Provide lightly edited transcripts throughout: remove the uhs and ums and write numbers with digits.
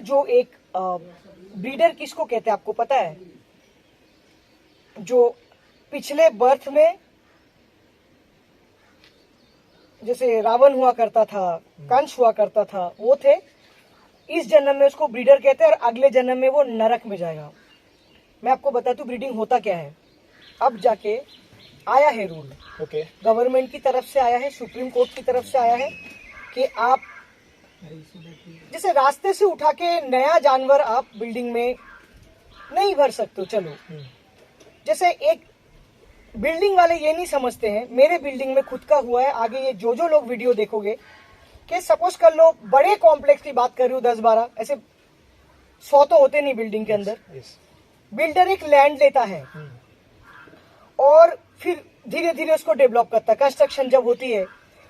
जो एक ब्रीडर किसको कहते हैं आपको पता है? जो पिछले बर्थ में जैसे रावण हुआ करता था, कंस हुआ करता था, वो थे। इस जन्म में उसको ब्रीडर कहते हैं और अगले जन्म में वो नरक में जाएगा। मैं आपको बता दूं ब्रीडिंग होता क्या है। अब जाके आया है रूल, ओके, गवर्नमेंट की तरफ से आया है, सुप्रीम कोर्ट की तरफ से आया है कि आप जैसे रास्ते से उठा के नया जानवर आप बिल्डिंग में नहीं भर सकते हो। चलो, जैसे एक बिल्डिंग वाले ये नहीं समझते हैं, मेरे बिल्डिंग में खुद का हुआ है। आगे ये जो लोग वीडियो देखोगे कि सपोज कर लो बड़े कॉम्प्लेक्स की बात कर रही हूँ, 10-12 ऐसे 100 तो होते नहीं बिल्डिंग के अंदर। बिल्डर एक लैंड लेता है और फिर धीरे धीरे उसको डेवलप करता है। कंस्ट्रक्शन जब होती है,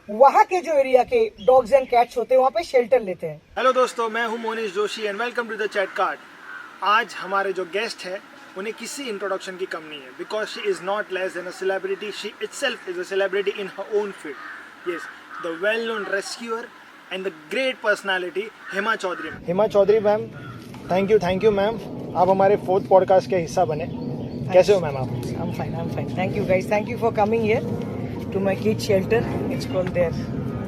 वहां के जो एरिया के डॉग्स एंड कैट्स होते हैं वहां पे शेल्टर लेते हैं। हेलो दोस्तों, मैं हूं Monish Joshi and welcome to the chat card. आज हमारे जो गेस्ट है उन्हें किसी इंट्रोडक्शन की कम नहीं है, because she is not less than a celebrity, she itself is a celebrity in her own field. Yes, the well known rescuer and the great personality Hema Chaudhary. Hema Chaudhary ma'am, thank you ma'am, आप हमारे 4th podcast के हिस्सा बने। कैसे हो ma'am आप? I'm fine. Thank you guys. Thank you for coming here to my kids shelter. It's called their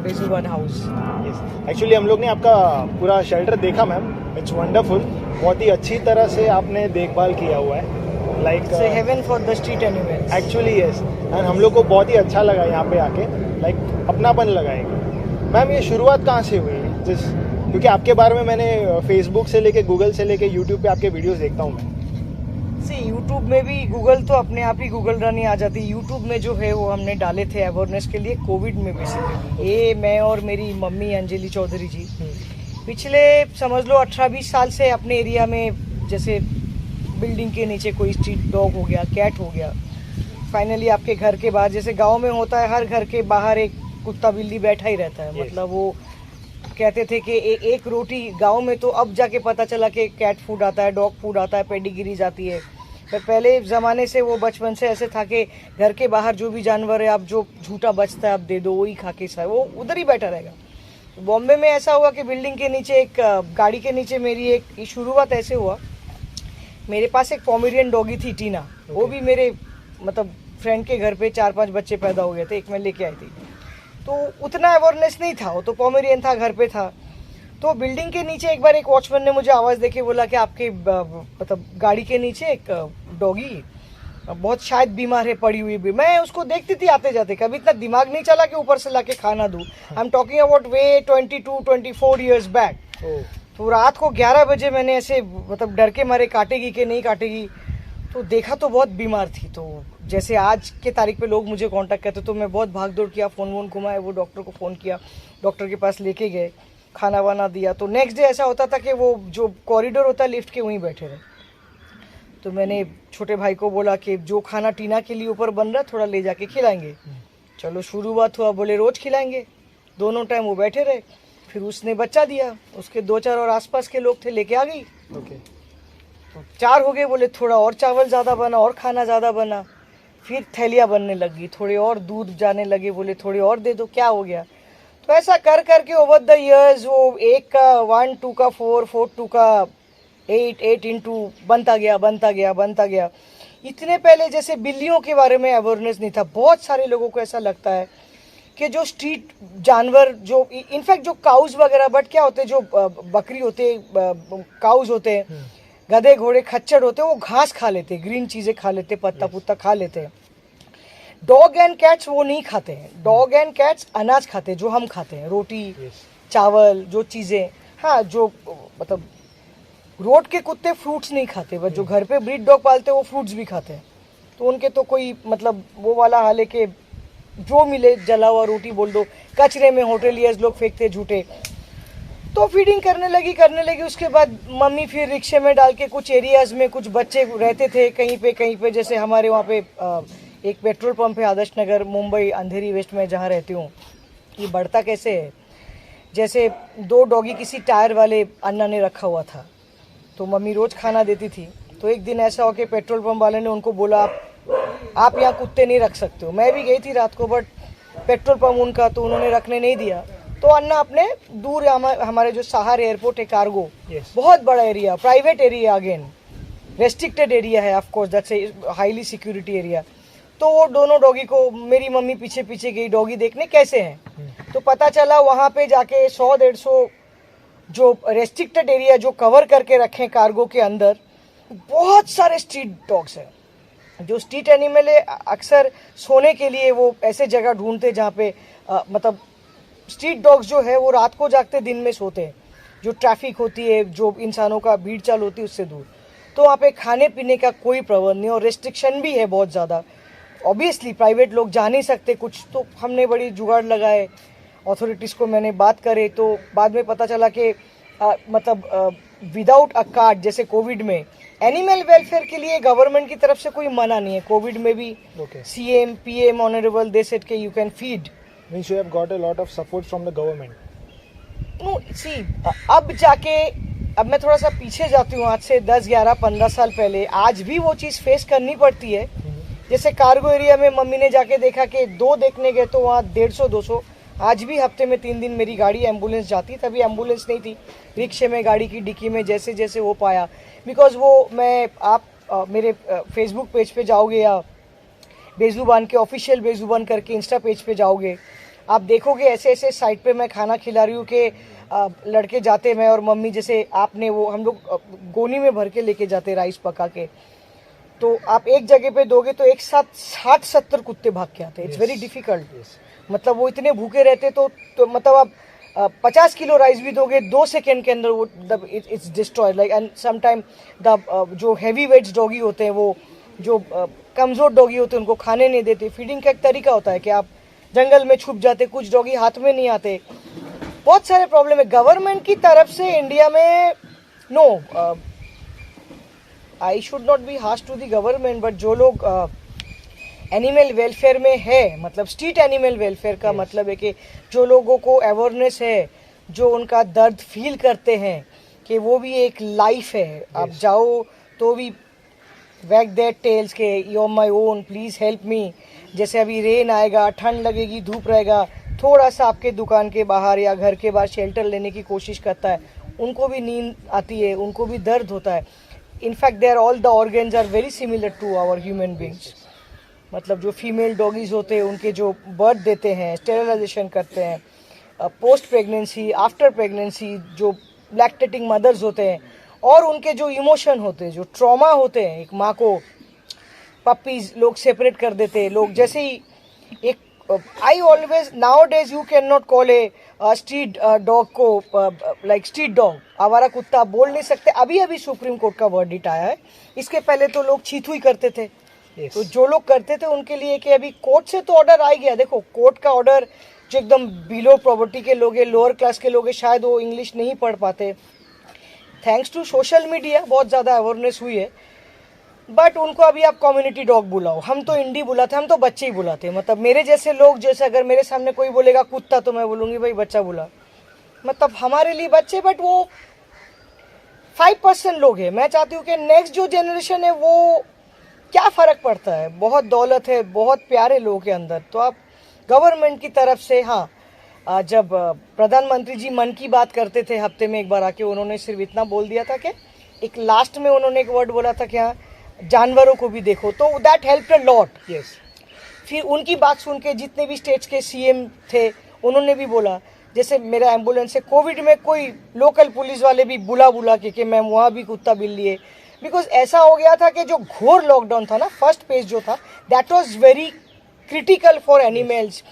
Bezuban house. Actually हम लोग ने आपका पूरा शेल्टर देखा मैम, इट्स वंडरफुल। बहुत ही अच्छी तरह से आपने देखभाल किया हुआ है, like It's a heaven for the street animals. Actually yes, and हम लोग को बहुत ही अच्छा लगा यहाँ पे आके, लाइक अपनापन लगाएगा। मैम ये शुरुआत कहाँ से हुई? क्योंकि आपके बारे में मैंने फेसबुक से लेके, गूगल से लेके, यूट्यूब पे आपके वीडियोस देखता हूँ मैं। यूट्यूब में भी गूगल तो अपने आप ही गूगल रन ही आ जाती है। यूट्यूब में जो है वो हमने डाले थे अवेयरनेस के लिए कोविड में बेसिकली। ये मैं और मेरी मम्मी अंजलि चौधरी जी पिछले समझ लो 18-20 साल से अपने एरिया में, जैसे बिल्डिंग के नीचे कोई स्ट्रीट डॉग हो गया, कैट हो गया, फाइनली आपके घर के बाहर, जैसे गाँव में होता है हर घर के बाहर एक कुत्ता बिल्ली बैठा ही रहता है। मतलब वो कहते थे कि एक रोटी गांव में, तो अब जाके पता चला कि कैट फूड आता है, डॉग फूड आता है, पेडिग्री जाती है। पर पहले ज़माने से वो बचपन से ऐसे था कि घर के बाहर जो भी जानवर है, आप जो झूठा बचता है आप दे दो, वही खा के सर वो उधर ही बैठा रहेगा। तो बॉम्बे में ऐसा हुआ कि बिल्डिंग के नीचे एक गाड़ी के नीचे मेरी एक शुरुआत ऐसे हुआ। मेरे पास एक पोमेरियन डॉगी थी टीना, वो भी मेरे मतलब फ्रेंड के घर पे 4-5 बच्चे पैदा हो गए थे, एक मैं लेके आई थी। तो उतना अवेयरनेस नहीं था, वो तो पोमेरियन था, घर पे था। तो बिल्डिंग के नीचे एक बार एक वॉचमैन ने मुझे आवाज़ देके बोला कि आपके मतलब गाड़ी के नीचे एक डॉगी बहुत शायद बीमार है, पड़ी हुई भी। मैं उसको देखती थी आते जाते, कभी इतना दिमाग नहीं चला कि ऊपर से लाके खाना दूँ। आई am talking about way 22-24 years back. तो रात को 11 बजे मैंने ऐसे मतलब डर के मारे काटेगी कि नहीं काटेगी, तो देखा तो बहुत बीमार थी। तो जैसे आज के तारीख पे लोग मुझे कांटेक्ट करते, तो मैं बहुत भाग दौड़ किया, फ़ोन वोन घुमाए, वो डॉक्टर को फ़ोन किया, डॉक्टर के पास लेके गए, खाना वाना दिया। तो नेक्स्ट डे ऐसा होता था कि वो जो कॉरिडोर होता है लिफ्ट के, वहीं बैठे रहे। तो मैंने छोटे भाई को बोला कि जो खाना टीना के लिए ऊपर बन रहा है थोड़ा ले जाके खिलाएंगे। चलो शुरुआत हुआ, बोले रोज़ खिलाएंगे। दोनों टाइम वो बैठे रहे। फिर उसने बच्चा दिया, उसके 2-4 और आसपास के लोग थे, लेके आ गई। तो 4 हो गए, बोले थोड़ा और चावल ज़्यादा बना और खाना ज़्यादा बना। फिर थैलियाँ बनने लगी, थोड़े और दूध जाने लगे, बोले थोड़े और दे दो, क्या हो गया। तो ऐसा कर करके ओवर द इयर्स वो 1 का 1, 2 का 4, 4 2 का 8 इंटू बनता गया। इतने पहले जैसे बिल्लियों के बारे में अवेयरनेस नहीं था। बहुत सारे लोगों को ऐसा लगता है कि जो स्ट्रीट जानवर, जो इनफैक्ट जो काउज वगैरह, बट क्या होते हैं, जो बकरी होते हैं, काउज होते हैं, गधे घोड़े खच्चर होते हैं, वो घास खा लेते, ग्रीन चीज़ें खा लेते, पत्ता पुत्ता खा लेते हैं। डॉग एंड कैट्स वो नहीं खाते हैं। डॉग एंड कैट्स अनाज खाते हैं, जो हम खाते हैं, रोटी चावल, जो चीज़ें। हाँ, जो मतलब रोड के कुत्ते फ्रूट्स नहीं खाते, बट जो घर पे ब्रीड डॉग पालते हैं वो फ्रूट्स भी खाते हैं। तो उनके तो कोई मतलब वो वाला हाल है कि जो मिले जला हुआ रोटी बोल दो, कचरे में होटलियर्स लोग फेंकते झूठे। तो फीडिंग करने लगी। उसके बाद मम्मी फिर रिक्शे में डाल के कुछ एरियाज़ में कुछ बच्चे रहते थे कहीं पे, जैसे हमारे वहाँ पे एक पेट्रोल पंप है आदर्श नगर, मुंबई अंधेरी वेस्ट में जहाँ रहती हूँ। ये बढ़ता कैसे है, जैसे 2 डॉगी किसी टायर वाले अन्ना ने रखा हुआ था, तो मम्मी रोज़ खाना देती थी। तो एक दिन ऐसा हो कि पेट्रोल पंप वाले ने उनको बोला आप यहाँ कुत्ते नहीं रख सकते हो। मैं भी गई थी रात को, बट पेट्रोल पंप उनका, तो उन्होंने रखने नहीं दिया। तो अन्ना अपने दूर हमारे जो सहार एयरपोर्ट है कार्गो, Yes. बहुत बड़ा area, private area, again restricted area है, of course that's a highly security area. तो वो दोनों डॉगी को मेरी मम्मी पीछे पीछे गई डॉगी देखने कैसे हैं। तो पता चला वहाँ पे जाके 100-150 जो रेस्ट्रिक्टेड एरिया जो कवर करके रखे कार्गो के अंदर, बहुत सारे स्ट्रीट डॉग्स हैं। जो स्ट्रीट एनिमल है अक्सर सोने के लिए वो ऐसे जगह ढूंढते जहाँ पे मतलब स्ट्रीट डॉग्स जो है वो रात को जागते दिन में सोते हैं, जो ट्रैफिक होती है, जो इंसानों का भीड़ चाल होती है उससे दूर। तो वहाँ पे खाने पीने का कोई प्रबंध नहीं और रेस्ट्रिक्शन भी है बहुत ज़्यादा। ऑब्वियसली प्राइवेट लोग जा नहीं सकते कुछ, तो हमने बड़ी जुगाड़ लगाए, अथॉरिटीज़ को मैंने बात करे। तो बाद में पता चला कि मतलब विदाउट अ कार्ड, जैसे कोविड में एनिमल वेलफेयर के लिए गवर्नमेंट की तरफ से कोई मना नहीं है। कोविड में भी Okay. CM PM honourable they said के you can feed. Means you have got a lot of support from the government. No see, अब जाके अब मैं थोड़ा सा पीछे जाती हूँ, आज से 10, 11, 15 साल पहले आज भी वो चीज़ फेस करनी पड़ती है। जैसे कार्गो एरिया में मम्मी ने जाके देखा कि 2 देखने गए तो वहाँ 150-200, आज भी हफ्ते में 3 दिन मेरी गाड़ी एम्बुलेंस जाती, तभी एम्बुलेंस नहीं थी, रिक्शे में गाड़ी की डिक्की में जैसे जैसे हो पाया। बिकॉज वो आप मेरे फेसबुक पेज पे जाओगे या बेजुबान के ऑफिशियल बेजुबान करके इंस्टा पेज पे जाओगे, आप देखोगे ऐसे ऐसे साइट पे मैं खाना खिला रही हूँ कि लड़के जाते मैं और मम्मी, जैसे आपने वो हम लोग गोनी में भर के लेके जाते राइस पका के, तो आप एक जगह पे दोगे तो एक साथ 60-70 कुत्ते भाग के आते। It's very difficult. मतलब वो इतने भूखे रहते तो मतलब आप 50 किलो राइस भी दोगे 2 सेकेंड के अंदर वो it's destroyed like. And some time जो हैवी वेट्स डॉगी होते हैं, वो जो कमज़ोर डॉगी होते हैं, उनको खाने नहीं देते। फीडिंग का एक तरीका होता है कि आप जंगल में छुप जाते, कुछ डॉगी हाथ में नहीं आते, बहुत सारे प्रॉब्लम है। गवर्नमेंट की तरफ से इंडिया में no, I should not be harsh to the government, but जो लोग एनिमल वेलफेयर में है, मतलब स्ट्रीट एनिमल वेलफेयर का मतलब है कि जो लोगों को अवेयरनेस है, जो उनका दर्द फील करते हैं कि वो भी एक लाइफ है। आप जाओ तो भी वैग देयर टेल्स के you are my own, please help me. जैसे अभी रेन आएगा, ठंड लगेगी, धूप रहेगा, थोड़ा सा आपके दुकान के बाहर या घर के बाहर शेल्टर लेने की कोशिश करता है, उनको भी नींद आती है, उनको भी दर्द होता है। In fact their all the organs are very similar to our human beings. मतलब जो फीमेल डॉगीज़ होते हैं उनके जो बर्थ देते हैं, स्टेरिलाइजेशन करते हैं, पोस्ट प्रेगनेंसी, आफ्टर प्रेगनेंसी, जो लैक्टेटिंग मदर्स होते हैं, और उनके जो इमोशन होते हैं, जो ट्रॉमा होते हैं, एक माँ को पपीज लोग सेपरेट कर देते हैं। लोग जैसे ही एक I always now days you can not call A street dog को लाइक स्ट्रीट डॉग, आवारा कुत्ता बोल नहीं सकते। अभी अभी सुप्रीम कोर्ट का वर्डिक्ट आया है, इसके पहले तो लोग छीथू ही करते थे। Yes. तो जो लोग करते थे उनके लिए कि अभी कोर्ट से तो ऑर्डर आ गया। देखो कोर्ट का ऑर्डर, जो एकदम बिलो प्रॉपर्टी के लोग हैं, लोअर क्लास के लोग हैं, शायद वो इंग्लिश नहीं पढ़ पाते, थैंक्स टू सोशल मीडिया बहुत ज़्यादा अवेयरनेस हुई है, बट उनको अभी आप कम्युनिटी डॉग बुलाओ। हम तो इंडी बुलाते, हम तो बच्चे ही बुलाते। मतलब मेरे जैसे लोग, जैसे अगर मेरे सामने कोई बोलेगा कुत्ता तो मैं बोलूँगी भाई बच्चा बुला, मतलब हमारे लिए बच्चे। बट वो 5% लोग हैं। मैं चाहती हूँ कि नेक्स्ट जो जनरेशन है वो क्या फ़र्क पड़ता है, बहुत दौलत है, बहुत प्यारे लोग के अंदर। तो आप गवर्नमेंट की तरफ से, हाँ, जब प्रधानमंत्री जी मन की बात करते थे हफ्ते में एक बार आके, उन्होंने सिर्फ इतना बोल दिया था कि एक लास्ट में उन्होंने एक वर्ड बोला था कि हाँ जानवरों को भी देखो, तो that helped a lot. Yes. फिर उनकी बात सुन के जितने भी स्टेट्स के CM थे उन्होंने भी बोला, जैसे मेरा एम्बुलेंस है, कोविड में कोई लोकल पुलिस वाले भी बुला के मैम वहाँ भी कुत्ता बिल लिए। बिकॉज ऐसा हो गया था कि जो घोर लॉकडाउन था ना, फर्स्ट पेज जो था, that was very critical for animals.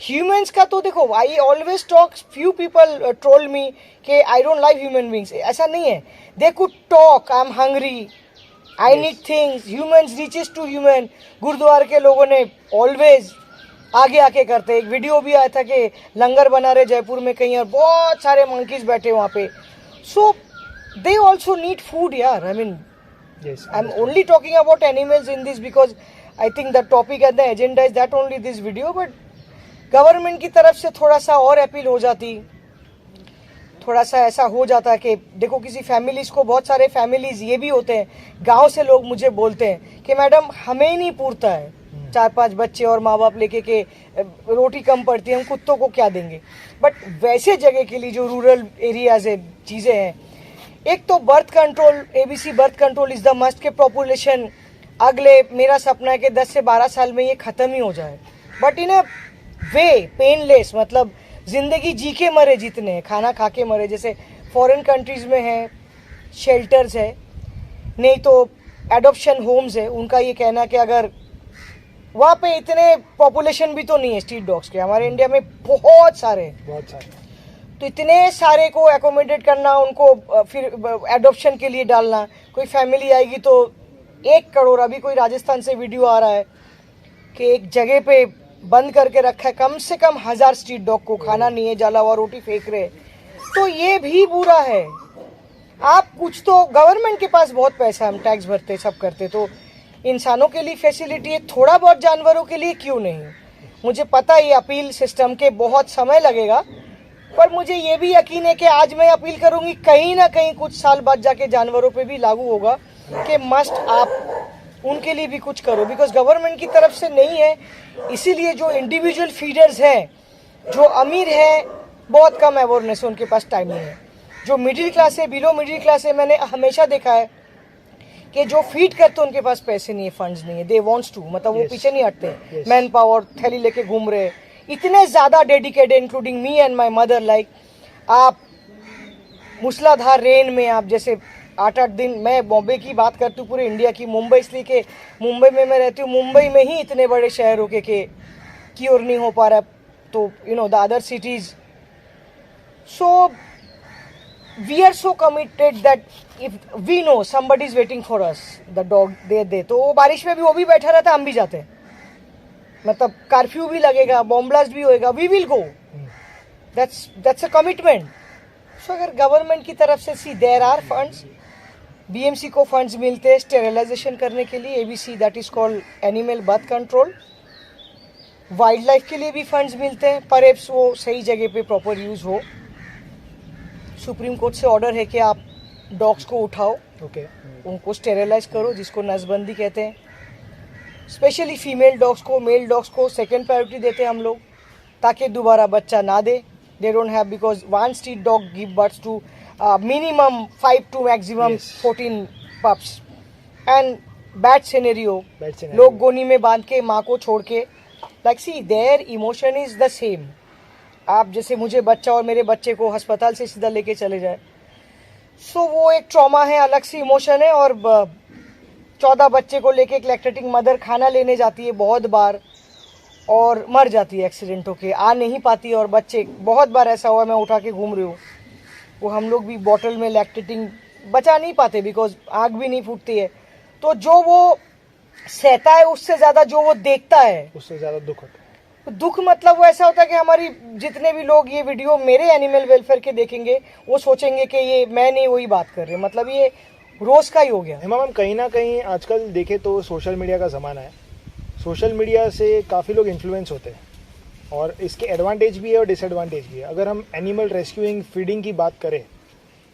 Humans का तो देखो, I always talk, few people troll me कि I don't like human beings, ऐसा नहीं है। They could talk, I am hungry, I need things, humans reaches to human. Gurudwara के लोगों ने ऑलवेज आगे आके करते। एक वीडियो भी आया था कि लंगर बना रहे जयपुर में कहीं और बहुत सारे मंकीज बैठे वहाँ पे। सो दे ऑल्सो नीड फूड यार। I mean, Yes. I'm only talking about animals in this because I think the topic and the agenda is that only this video, but government की तरफ से थोड़ा सा और अपील हो जाती, थोड़ा सा ऐसा हो जाता कि देखो किसी फैमिलीज़ को, बहुत सारे फैमिलीज़ ये भी होते हैं, गांव से लोग मुझे बोलते हैं कि मैडम हमें ही नहीं पूरता है, 4-5 बच्चे और माँ बाप लेके के रोटी कम पड़ती है, हम कुत्तों को क्या देंगे। बट वैसे जगह के लिए जो रूरल एरियाज है, चीज़ें हैं, एक तो birth control, ABC birth control is the must के पॉपुलेशन अगले, मेरा सपना है कि 10 से 12 साल में ये ख़त्म ही हो जाए, but in a way painless, मतलब ज़िंदगी जी के मरे जितने हैं, खाना खा के मरे, जैसे फॉरेन कंट्रीज़ में है, शेल्टर्स है, नहीं तो एडॉप्शन होम्स है। उनका ये कहना है कि अगर वहाँ पे इतने पॉपुलेशन भी तो नहीं है स्ट्रीट डॉग्स के, हमारे इंडिया में बहुत सारे, तो इतने सारे को एकोमोडेट करना, उनको फिर एडॉप्शन के लिए डालना, कोई फैमिली आएगी तो 1 करोड़, अभी कोई राजस्थान से वीडियो आ रहा है कि एक जगह पे बंद करके रखा है कम से कम 1000 स्ट्रीट डॉग को, खाना नहीं है, जला हुआ रोटी फेंक रहे, तो ये भी बुरा है। आप कुछ तो, गवर्नमेंट के पास बहुत पैसा, हम टैक्स भरते सब करते, तो इंसानों के लिए फैसिलिटी है, थोड़ा बहुत जानवरों के लिए क्यों नहीं। मुझे पता है ये अपील सिस्टम के बहुत समय लगेगा, पर मुझे ये भी यकीन है कि आज मैं अपील करूंगी, कहीं ना कहीं कुछ साल बाद जाके जानवरों पे भी लागू होगा कि मस्ट आप उनके लिए भी कुछ करो, बिकॉज गवर्नमेंट की तरफ से नहीं है। इसीलिए जो इंडिविजुअल फीडर्स हैं, जो अमीर हैं, बहुत कम अवेयरनेस है, उनके पास टाइम नहीं है। जो मिडिल क्लास है, बिलो मिडिल क्लास है, मैंने हमेशा देखा है कि जो फीड करते उनके पास पैसे नहीं है, फंड्स नहीं है, दे वांट्स टू, मतलब वो पीछे नहीं हटते, मैन पावर थैली लेके घूम रहे, इतने ज़्यादा dedicated, including me and my mother. Like आप मूसलाधार रेन में, आप जैसे 8-8 दिन, मैं बॉम्बे की बात करती हूँ, पूरे इंडिया की, मुंबई इसलिए कि मुंबई में मैं रहती हूँ, मुंबई में ही इतने बड़े शहरों के क्योर नहीं हो पा रहा, तो you know the other cities, so we are so committed that if we know somebody is waiting for us, the dog दे तो वो बारिश में भी वो भी बैठा रहता, हम भी जाते, मतलब कर्फ्यू भी लगेगा, बॉम्ब ब्लास्ट भी होएगा, we will go, that's a commitment। so अगर गवर्नमेंट की तरफ से, सी there are funds, BMC को फंड्स मिलते हैं स्टेरिलाइजेशन करने के लिए, ABC that is called animal birth control, wild life के लिए भी फंड्स मिलते हैं, परहैप्स वो सही जगह पे प्रॉपर यूज हो। सुप्रीम कोर्ट से ऑर्डर है कि आप डॉग्स को उठाओ, उनको स्टेरिलाइज करो, जिसको नसबंदी कहते हैं, स्पेशली फीमेल डॉग्स को, मेल डॉग्स को सेकंड प्रायोरिटी देते हैं हम लोग, ताकि दोबारा बच्चा ना दे, they don't have, because one street dog give birth to minimum 5 to maximum 14 pups, and bad scenario, लोग गोनी में बांध के माँ को छोड़ के, like see their emotion is the same. आप जैसे मुझे बच्चा और मेरे बच्चे को अस्पताल से सीधा लेके चले जाए, सो वो एक ट्रॉमा है, अलग सी इमोशन है। और 14 बच्चे को लेके एक लैक्टेटिंग मदर खाना लेने जाती है बहुत बार और मर जाती है एक्सीडेंट होके, आ नहीं पाती, और बच्चे, बहुत बार ऐसा हुआ मैं उठा के घूम रही हूँ, वो हम लोग भी बॉटल में लैक्टेटिंग बचा नहीं पाते, बिकॉज आग भी नहीं फूटती है, तो जो वो सहता है उससे ज़्यादा जो वो देखता है उससे ज़्यादा दुख होता है। दुख मतलब वो ऐसा होता है कि हमारी जितने भी लोग ये वीडियो मेरे एनिमल वेलफेयर के देखेंगे, वो सोचेंगे कि ये मैं नहीं वही बात कर रहे, मतलब ये रोज का ही हो गया। मैम कहीं ना कहीं आजकल देखें तो सोशल मीडिया का ज़माना है, सोशल मीडिया से काफ़ी लोग इन्फ्लुएंस होते हैं, और इसके एडवांटेज भी है और डिसएडवांटेज भी है। अगर हम एनिमल रेस्क्यूइंग फीडिंग की बात करें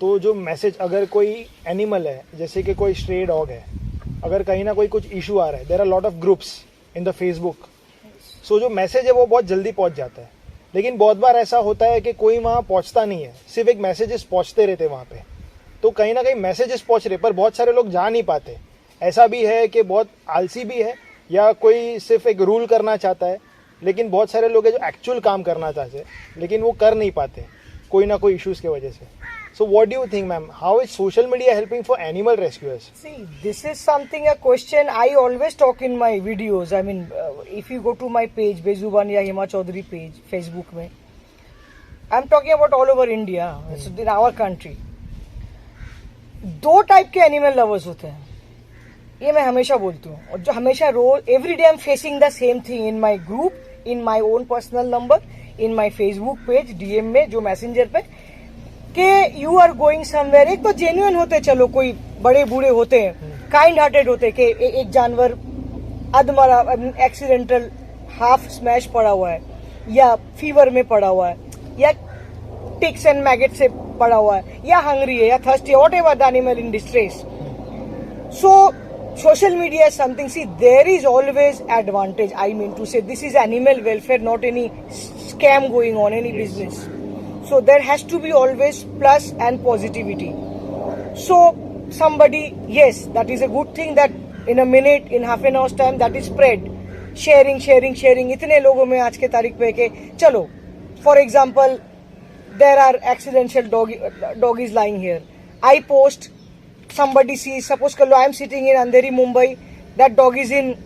तो जो मैसेज, अगर कोई एनिमल है, जैसे कि कोई स्ट्रे डॉग है, अगर कहीं ना कोई कुछ इशू आ रहा है, there are lot of groups in the Facebook, so जो मैसेज है वो बहुत जल्दी पहुंच जाता है। लेकिन बहुत बार ऐसा होता है कि कोई वहाँ पहुंचता नहीं है, सिर्फ एक मैसेजेस पहुंचते रहते वहाँ पे, तो कहीं ना कहीं मैसेजेस पहुंच रहे पर बहुत सारे लोग जा नहीं पाते। ऐसा भी है कि बहुत आलसी भी है, या कोई सिर्फ एक रूल करना चाहता है, लेकिन बहुत सारे लोग हैं जो एक्चुअल काम करना चाहते हैं लेकिन वो कर नहीं पाते कोई ना कोई इश्यूज की वजह से। So what do you think, ma'am? How is social media helping for animal rescuers? See, this is something, a question I always talk in my videos. I mean, if you go to my page, Bezuban ya Hima Chaudhary page, Facebook में, I'm talking about all over India, in our country. 2 type के animal lovers होते हैं, ये मैं हमेशा बोलती हूँ, और जो हमेशा रोज every day I am facing the same thing in my group, in my own personal number, in my Facebook page, DM में, जो मैसेंजर पे, कि यू आर गोइंग समवेयर। एक तो जेन्युइन होते, चलो कोई बड़े बूढ़े होते हैं, काइंड हार्टेड होते, कि एक जानवर अधमरा, एक्सीडेंटल हाफ स्मैश पड़ा हुआ है, या फीवर में पड़ा हुआ है, या टिक्स एंड मैगेट से पड़ा हुआ है, या हंग्री है, या थर्स्टी है, whatever the animal in distress. So social media is something, see, there is always advantage. I mean to say, this is animal welfare, not any scam going on, any business. So there has to be always plus and positivity. So somebody, yes, that is a good thing that in a minute, in half an hour's time, that is spread. Sharing. इतने लोगों में आज के तारीख पे के चलो, for example, there are accidental doggies lying here. I post, somebody sees, suppose kar lo I am sitting in Andheri, Mumbai, that dog is in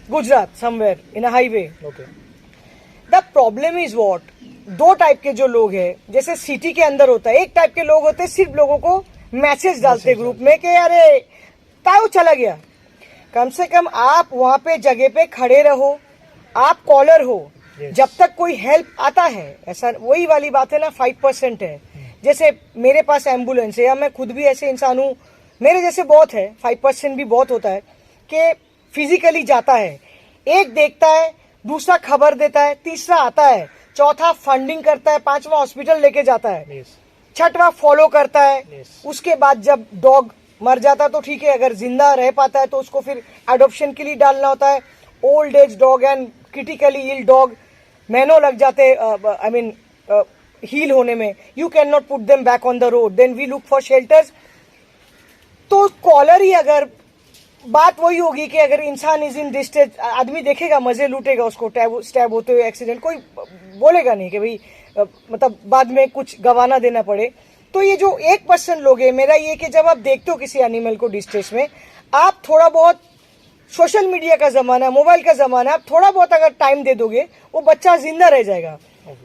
Gujarat somewhere in a highway. Okay. The problem is what? दो type के जो लोग हैं, जैसे city के अंदर होता है, एक टाइप के लोग होते हैं सिर्फ लोगों को मैसेज डालते ग्रुप में कि अरे ताऊ चला गया. कम से कम आप वहां पे जगह पे खड़े रहो, आप कॉलर हो. जब तक कोई हेल्प आता है, ऐसा वही वाली बात है ना, 5% है. जैसे मेरे पास एम्बुलेंस है, या मैं खुद भी ऐसे इंसान हूँ, मेरे जैसे बहुत है, 5% भी बहुत होता है कि फिजिकली जाता है, एक देखता है, दूसरा खबर देता है, तीसरा आता है, चौथा फंडिंग करता है, पांचवा हॉस्पिटल लेके जाता है, छठवा फॉलो करता है. उसके बाद जब डॉग मर जाता तो ठीक है, अगर जिंदा रह पाता है तो उसको फिर एडॉप्शन के लिए डालना होता है. Old age dog and critically ill dog महीनों लग जाते, आई मीन हील होने में. You can not put them back on the road, then we look for shelters. तो कॉलर ही, अगर बात वही होगी कि अगर इंसान इज इन डिस्ट्रेस, आदमी देखेगा, मजे लूटेगा उसको, स्टैब होते हुए, एक्सीडेंट, कोई बोलेगा नहीं कि भाई मतलब बाद में कुछ गवाना देना पड़े. तो ये जो 1% लोग हैं, मेरा ये कि जब आप देखते हो किसी एनिमल को डिस्ट्रेस में, आप थोड़ा बहुत, सोशल मीडिया का जमाना, मोबाइल का जमाना, आप थोड़ा बहुत अगर टाइम दे दोगे, वो बच्चा जिंदा रह जाएगा.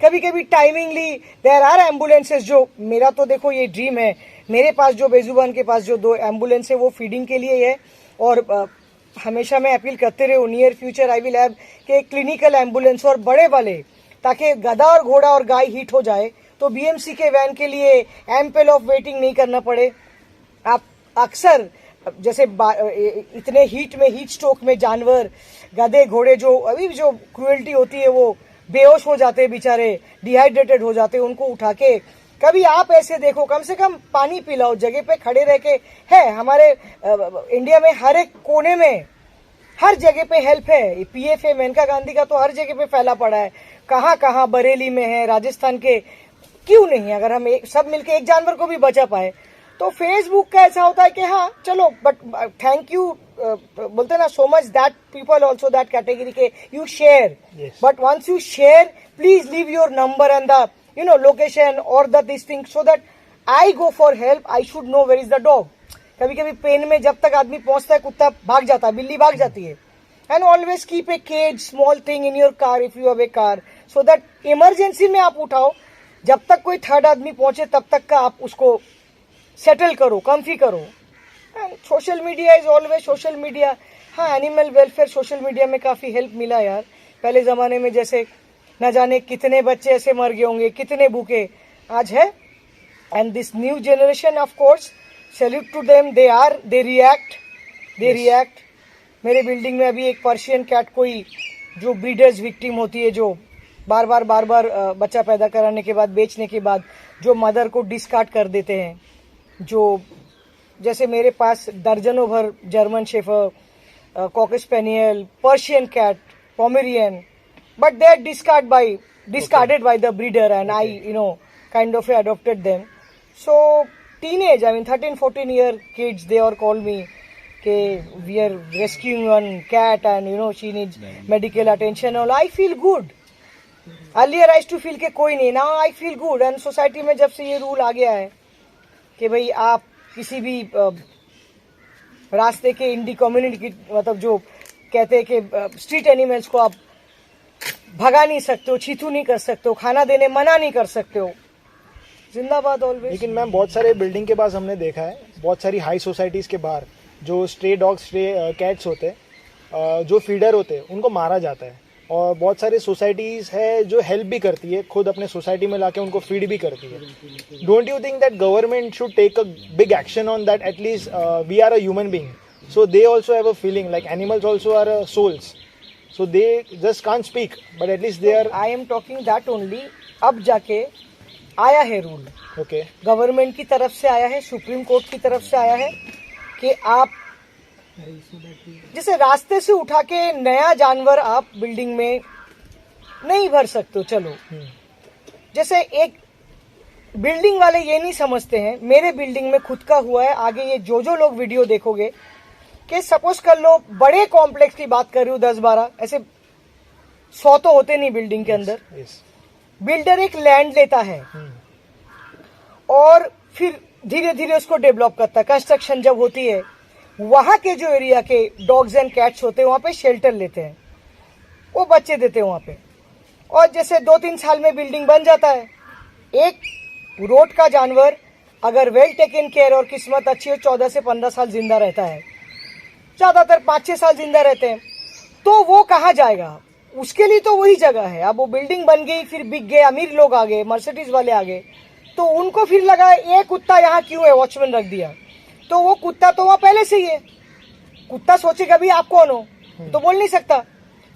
कभी कभी टाइमिंगली देयर आर एम्बुलेंसेज. जो मेरा तो देखो ये ड्रीम है, मेरे पास जो बेजुबान के पास जो 2 एम्बुलेंस है वो फीडिंग के लिए है. और हमेशा मैं अपील करते रहे, near future I will have कि क्लिनिकल एम्बुलेंस और बड़े वाले, ताकि गधा और घोड़ा और गाय हिट हो जाए तो बीएमसी के वैन के लिए एम्पल ऑफ वेटिंग नहीं करना पड़े. आप अक्सर जैसे इतने हीट में, हीट स्ट्रोक में जानवर, गधे घोड़े, जो अभी जो क्रूएल्टी होती है, वो बेहोश हो जाते हैं बेचारे, डिहाइड्रेटेड हो जाते हैं. उनको उठा के कभी आप ऐसे देखो, कम से कम पानी पिलाओ, जगह पे खड़े रह के. है हमारे इंडिया में हर एक कोने में, हर जगह पे हेल्प है. पीएफए, मेनका गांधी का तो हर जगह पे फैला पड़ा है. कहाँ बरेली में है, राजस्थान के, क्यों नहीं? अगर हम सब मिलके एक जानवर को भी बचा पाए. तो फेसबुक का ऐसा होता है कि हाँ चलो, बट थैंक यू बोलते ना, so much that people also that category के you share. But once you share, please leave your number and the location और this thing, so that I go for help. I should know where is the dog. कभी कभी pen में जब तक आदमी पहुंचता है, कुत्ता भाग जाता है, बिल्ली भाग जाती है. And always keep a cage, small thing in your car if you have a car, so that emergency में आप उठाओ. जब तक कोई थर्ड आदमी पहुंचे तब तक का आप उसको सेटल करो, कम्फी करो. And social media is always social media. हाँ, एनिमल वेलफेयर सोशल मीडिया में काफी हेल्प मिला यार. पहले जमाने में जैसे न जाने कितने बच्चे ऐसे मर गए होंगे, कितने भूखे, आज है. And this new generation, of course, salute to them. They react. मेरे बिल्डिंग में अभी एक पर्शियन कैट, कोई जो ब्रीडर्स विक्टिम होती है, जो बार बार बच्चा पैदा कराने के बाद, बेचने के बाद जो मदर को डिस्कार्ड कर देते हैं. जो जैसे मेरे पास दर्जनों भर German shepherd, cocker spaniel, Persian cat, Pomeranian, but they are discarded by the breeder, and I kind of adopted them. So teenage, I mean 13-14 year kids, they all call me okay, we are rescuing one cat and she needs medical attention. And I feel good. Earlier I used to feel कि कोई नहीं. Now I feel good. And society में जब से ये rule आ गया है कि भाई आप किसी भी रास्ते के इंडी कम्युनिटी की, मतलब जो कहते हैं कि स्ट्रीट एनिमल्स को आप भगा नहीं सकते हो, छीतू नहीं कर सकते हो, खाना देने मना नहीं कर सकते हो. जिंदाबाद ऑलवेज. लेकिन मैम बहुत सारे बिल्डिंग के पास हमने देखा है, बहुत सारी हाई सोसाइटीज़ के बाहर जो स्ट्रे डॉग्स, स्ट्रे कैट्स होते हैं, जो फीडर होते हैं, उनको मारा जाता है. और बहुत सारी सोसाइटीज़ है जो हेल्प भी करती है, खुद अपने सोसाइटी में लाके उनको फीड भी करती है. Don't you think that government should take a big action on that? At least we are a human being, so they also have a feeling, like animals also are souls. So they just can't speak, but at least they are. I am talking that only. अब जाके आया है rule. Okay. Government की तरफ से आया है, supreme court की तरफ से आया है कि आप जैसे रास्ते से उठा के नया जानवर आप बिल्डिंग में नहीं भर सकते हो, चलो जैसे एक बिल्डिंग वाले ये नहीं समझते हैं, मेरे बिल्डिंग में खुद का हुआ है, आगे ये जो लोग वीडियो देखोगे कि सपोज कर लो बड़े कॉम्प्लेक्स की बात कर रही हूँ, 10-12 ऐसे 100 तो होते नहीं बिल्डिंग के अंदर। बिल्डर एक लैंड लेता है और फिर धीरे धीरे उसको डेवलप करता है। कंस्ट्रक्शन जब होती है, वहां के जो एरिया के डॉग्स एंड कैट्स होते हैं वहां पे शेल्टर लेते हैं, वो बच्चे देते हैं वहां पे, और जैसे 2-3 साल में बिल्डिंग बन जाता है। एक रोड का जानवर अगर वेल टेकन केयर और किस्मत अच्छी हो 14 से 15 साल जिंदा रहता है, ज्यादातर 5-6 साल जिंदा रहते हैं, तो वो कहाँ जाएगा? उसके लिए तो वही जगह है। अब वो बिल्डिंग बन गई, फिर बिक गए, अमीर लोग आ गए, मर्सिडीज वाले आ गए, तो उनको फिर लगा ये कुत्ता यहाँ क्यों है, वॉचमैन रख दिया, तो वो कुत्ता तो वहां पहले से ही है। कुत्ता सोचेगा भी आप कौन हो, तो बोल नहीं सकता।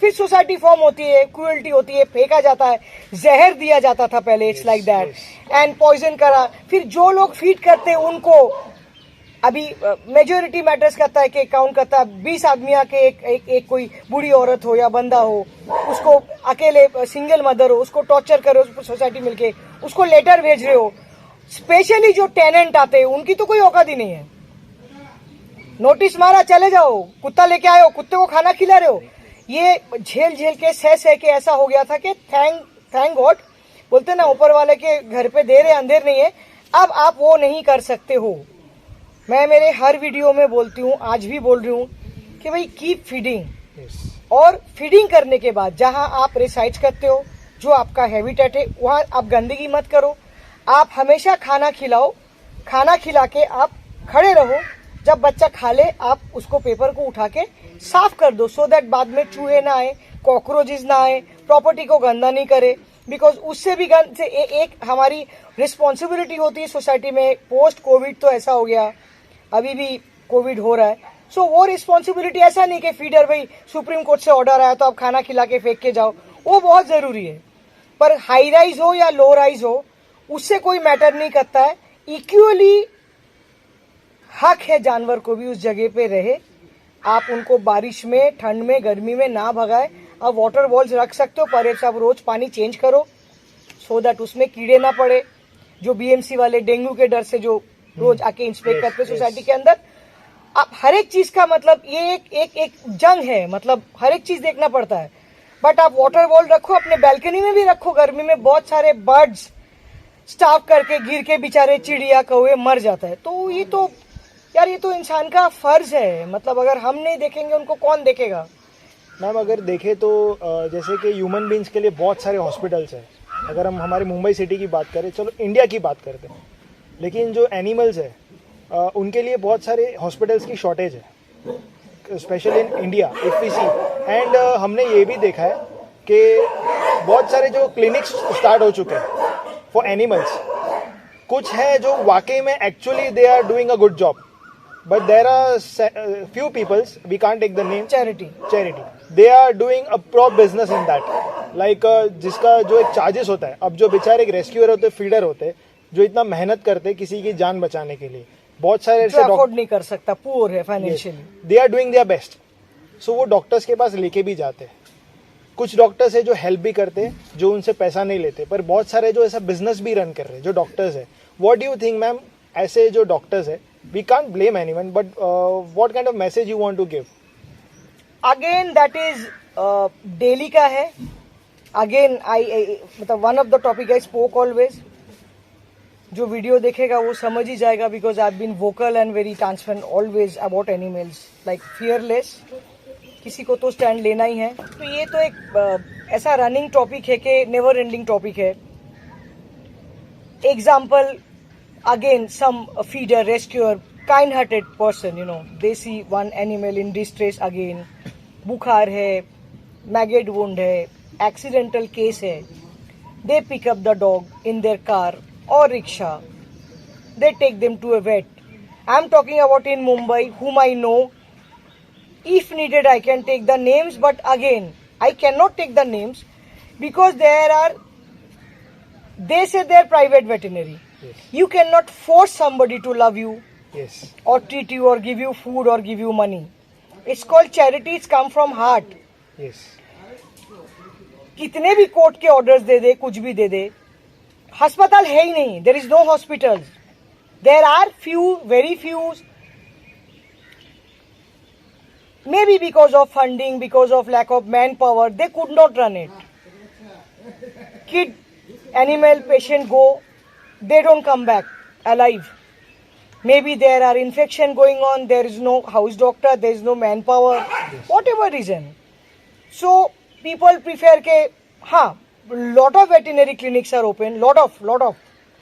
फिर सोसाइटी फॉर्म होती है, क्रूएल्टी होती है, फेंका जाता है, जहर दिया जाता था पहले, it's like that, and poison करा। फिर जो लोग फीड करते हैं उनको, अभी मेजोरिटी मैटर्स करता है कि काउंट करता है, 20 आदमी आके एक कोई बूढ़ी औरत हो या बंदा हो, उसको अकेले सिंगल मदर हो, उसको टॉर्चर करो सोसाइटी मिलके, उसको लेटर भेज रहे हो। स्पेशली जो टेनेंट आते हैं उनकी तो कोई औकात ही नहीं है। नोटिस मारा चले जाओ, कुत्ता लेके आए हो, कुत्ते को खाना खिला रहे हो। ये झेल झेल के सह के ऐसा हो गया था कि थैंक गॉड, बोलते ना ऊपर वाले के घर पे देर है अंधेर नहीं है। अब आप वो नहीं कर सकते हो। मैं मेरे हर वीडियो में बोलती हूँ, आज भी बोल रही हूँ कि भाई कीप फीडिंग, और फीडिंग करने के बाद जहां आप रिसाइड करते हो, जो आपका हैबिटेट है, वहां आप गंदगी मत करो। आप हमेशा खाना खिलाओ, खाना खिला के आप खड़े रहो, जब बच्चा खा ले आप उसको पेपर को उठा के साफ कर दो, सो दैट बाद में चूहे ना आए, कॉकरोचेस ना आए, प्रॉपर्टी को गंदा नहीं करे। बिकॉज उससे भी गंद से एक हमारी रिस्पॉन्सिबिलिटी होती है सोसाइटी में। पोस्ट कोविड तो ऐसा हो गया, अभी भी कोविड हो रहा है, सो वो रिस्पॉन्सिबिलिटी ऐसा नहीं कि फीडर भाई सुप्रीम कोर्ट से ऑर्डर आया तो आप खाना खिला के फेंक के जाओ, वो बहुत जरूरी है। पर हाई राइज हो या लो राइज हो, उससे कोई मैटर नहीं करता है। इक्वली हक है जानवर को भी उस जगह पे रहे। आप उनको बारिश में, ठंड में, गर्मी में ना भगाए। आप वाटर बॉल्स रख सकते हो, पर आप रोज पानी चेंज करो, सो दैट उसमें कीड़े ना पड़े। जो बीएमसी वाले डेंगू के डर से जो रोज आके इंस्पेक्ट करते हैं सोसाइटी के अंदर, आप हर एक चीज का मतलब ये एक जंग है, मतलब हर एक चीज देखना पड़ता है। बट आप वाटर बॉल रखो, अपने बैल्कनी में भी रखो। गर्मी में बहुत सारे बर्ड्स स्टाफ करके गिर के बेचारे चिड़िया कौवे मर जाता है। तो ये तो यार, ये तो इंसान का फर्ज है। मतलब अगर हम नहीं देखेंगे उनको कौन देखेगा? मैम अगर देखें तो जैसे कि ह्यूमन बींग्स के लिए बहुत सारे हॉस्पिटल्स हैं। अगर हम हमारी मुंबई सिटी की बात करें, चलो इंडिया की बात करते हैं, लेकिन जो एनिमल्स है उनके लिए बहुत सारे हॉस्पिटल्स की शॉर्टेज है, specially in India if we see. And हमने ये भी देखा है कि बहुत सारे जो क्लिनिक्स स्टार्ट हो चुके हैं फॉर एनिमल्स। कुछ है जो वाकई में actually they are doing a good job, but there are few peoples, we can't take the name, charity they are doing a prop business in that, like जिसका जो एक चार्जेस होता है। अब जो बेचारे एक रेस्क्यूअर होते, फीडर होते, जो इतना मेहनत करते किसी की जान बचाने के लिए, बहुत सारे ऐसे अफोर्ड नहीं कर सकता, पुअर है financially, they are doing their best, so वो डॉक्टर्स के पास लेके भी जाते हैं। कुछ डॉक्टर्स है जो हेल्प भी करते हैं, जो उनसे पैसा नहीं लेते, पर बहुत सारे जो ऐसा बिजनेस भी रन कर रहे हैं जो डॉक्टर्स है। What do you think ma'am, ऐसे जो डॉक्टर्स है, we can't blame anyone, but what kind of message you want to give? Again, that is daily का है। Again, मतलब one of the topic I spoke always, जो video देखेगा वो समझ ही जाएगा, because I've been vocal and very transparent always about animals, like fearless। किसी को तो स्टैंड लेना ही है। तो ये तो एक ऐसा रनिंग टॉपिक है कि नेवर एंडिंग टॉपिक है। Example, again some feeder, rescuer, kind hearted person, you know, they see one animal in distress, again बुखार है, maggot wound है, accidental case है, they pick up the dog in their car or rickshaw, they take them to a vet. I'm talking about in Mumbai, whom I know. If needed I can take the names, but again I cannot take the names because they say they're private veterinary. Yes. You cannot force somebody to love you, yes, or treat you or give you food or give you money. It's called charities come from heart. Yes. कितने भी court के orders दे दे, कुछ भी दे दे, अस्पताल है ही नहीं. There is no hospitals. There are few, very few, maybe because of funding, because of lack of manpower, they could not run it. Kid, animal patient go, they don't come back alive. Maybe there are infection going on, there is no house doctor, there is no manpower, whatever reason. So people prefer ke, lot of veterinary clinics are open, lot of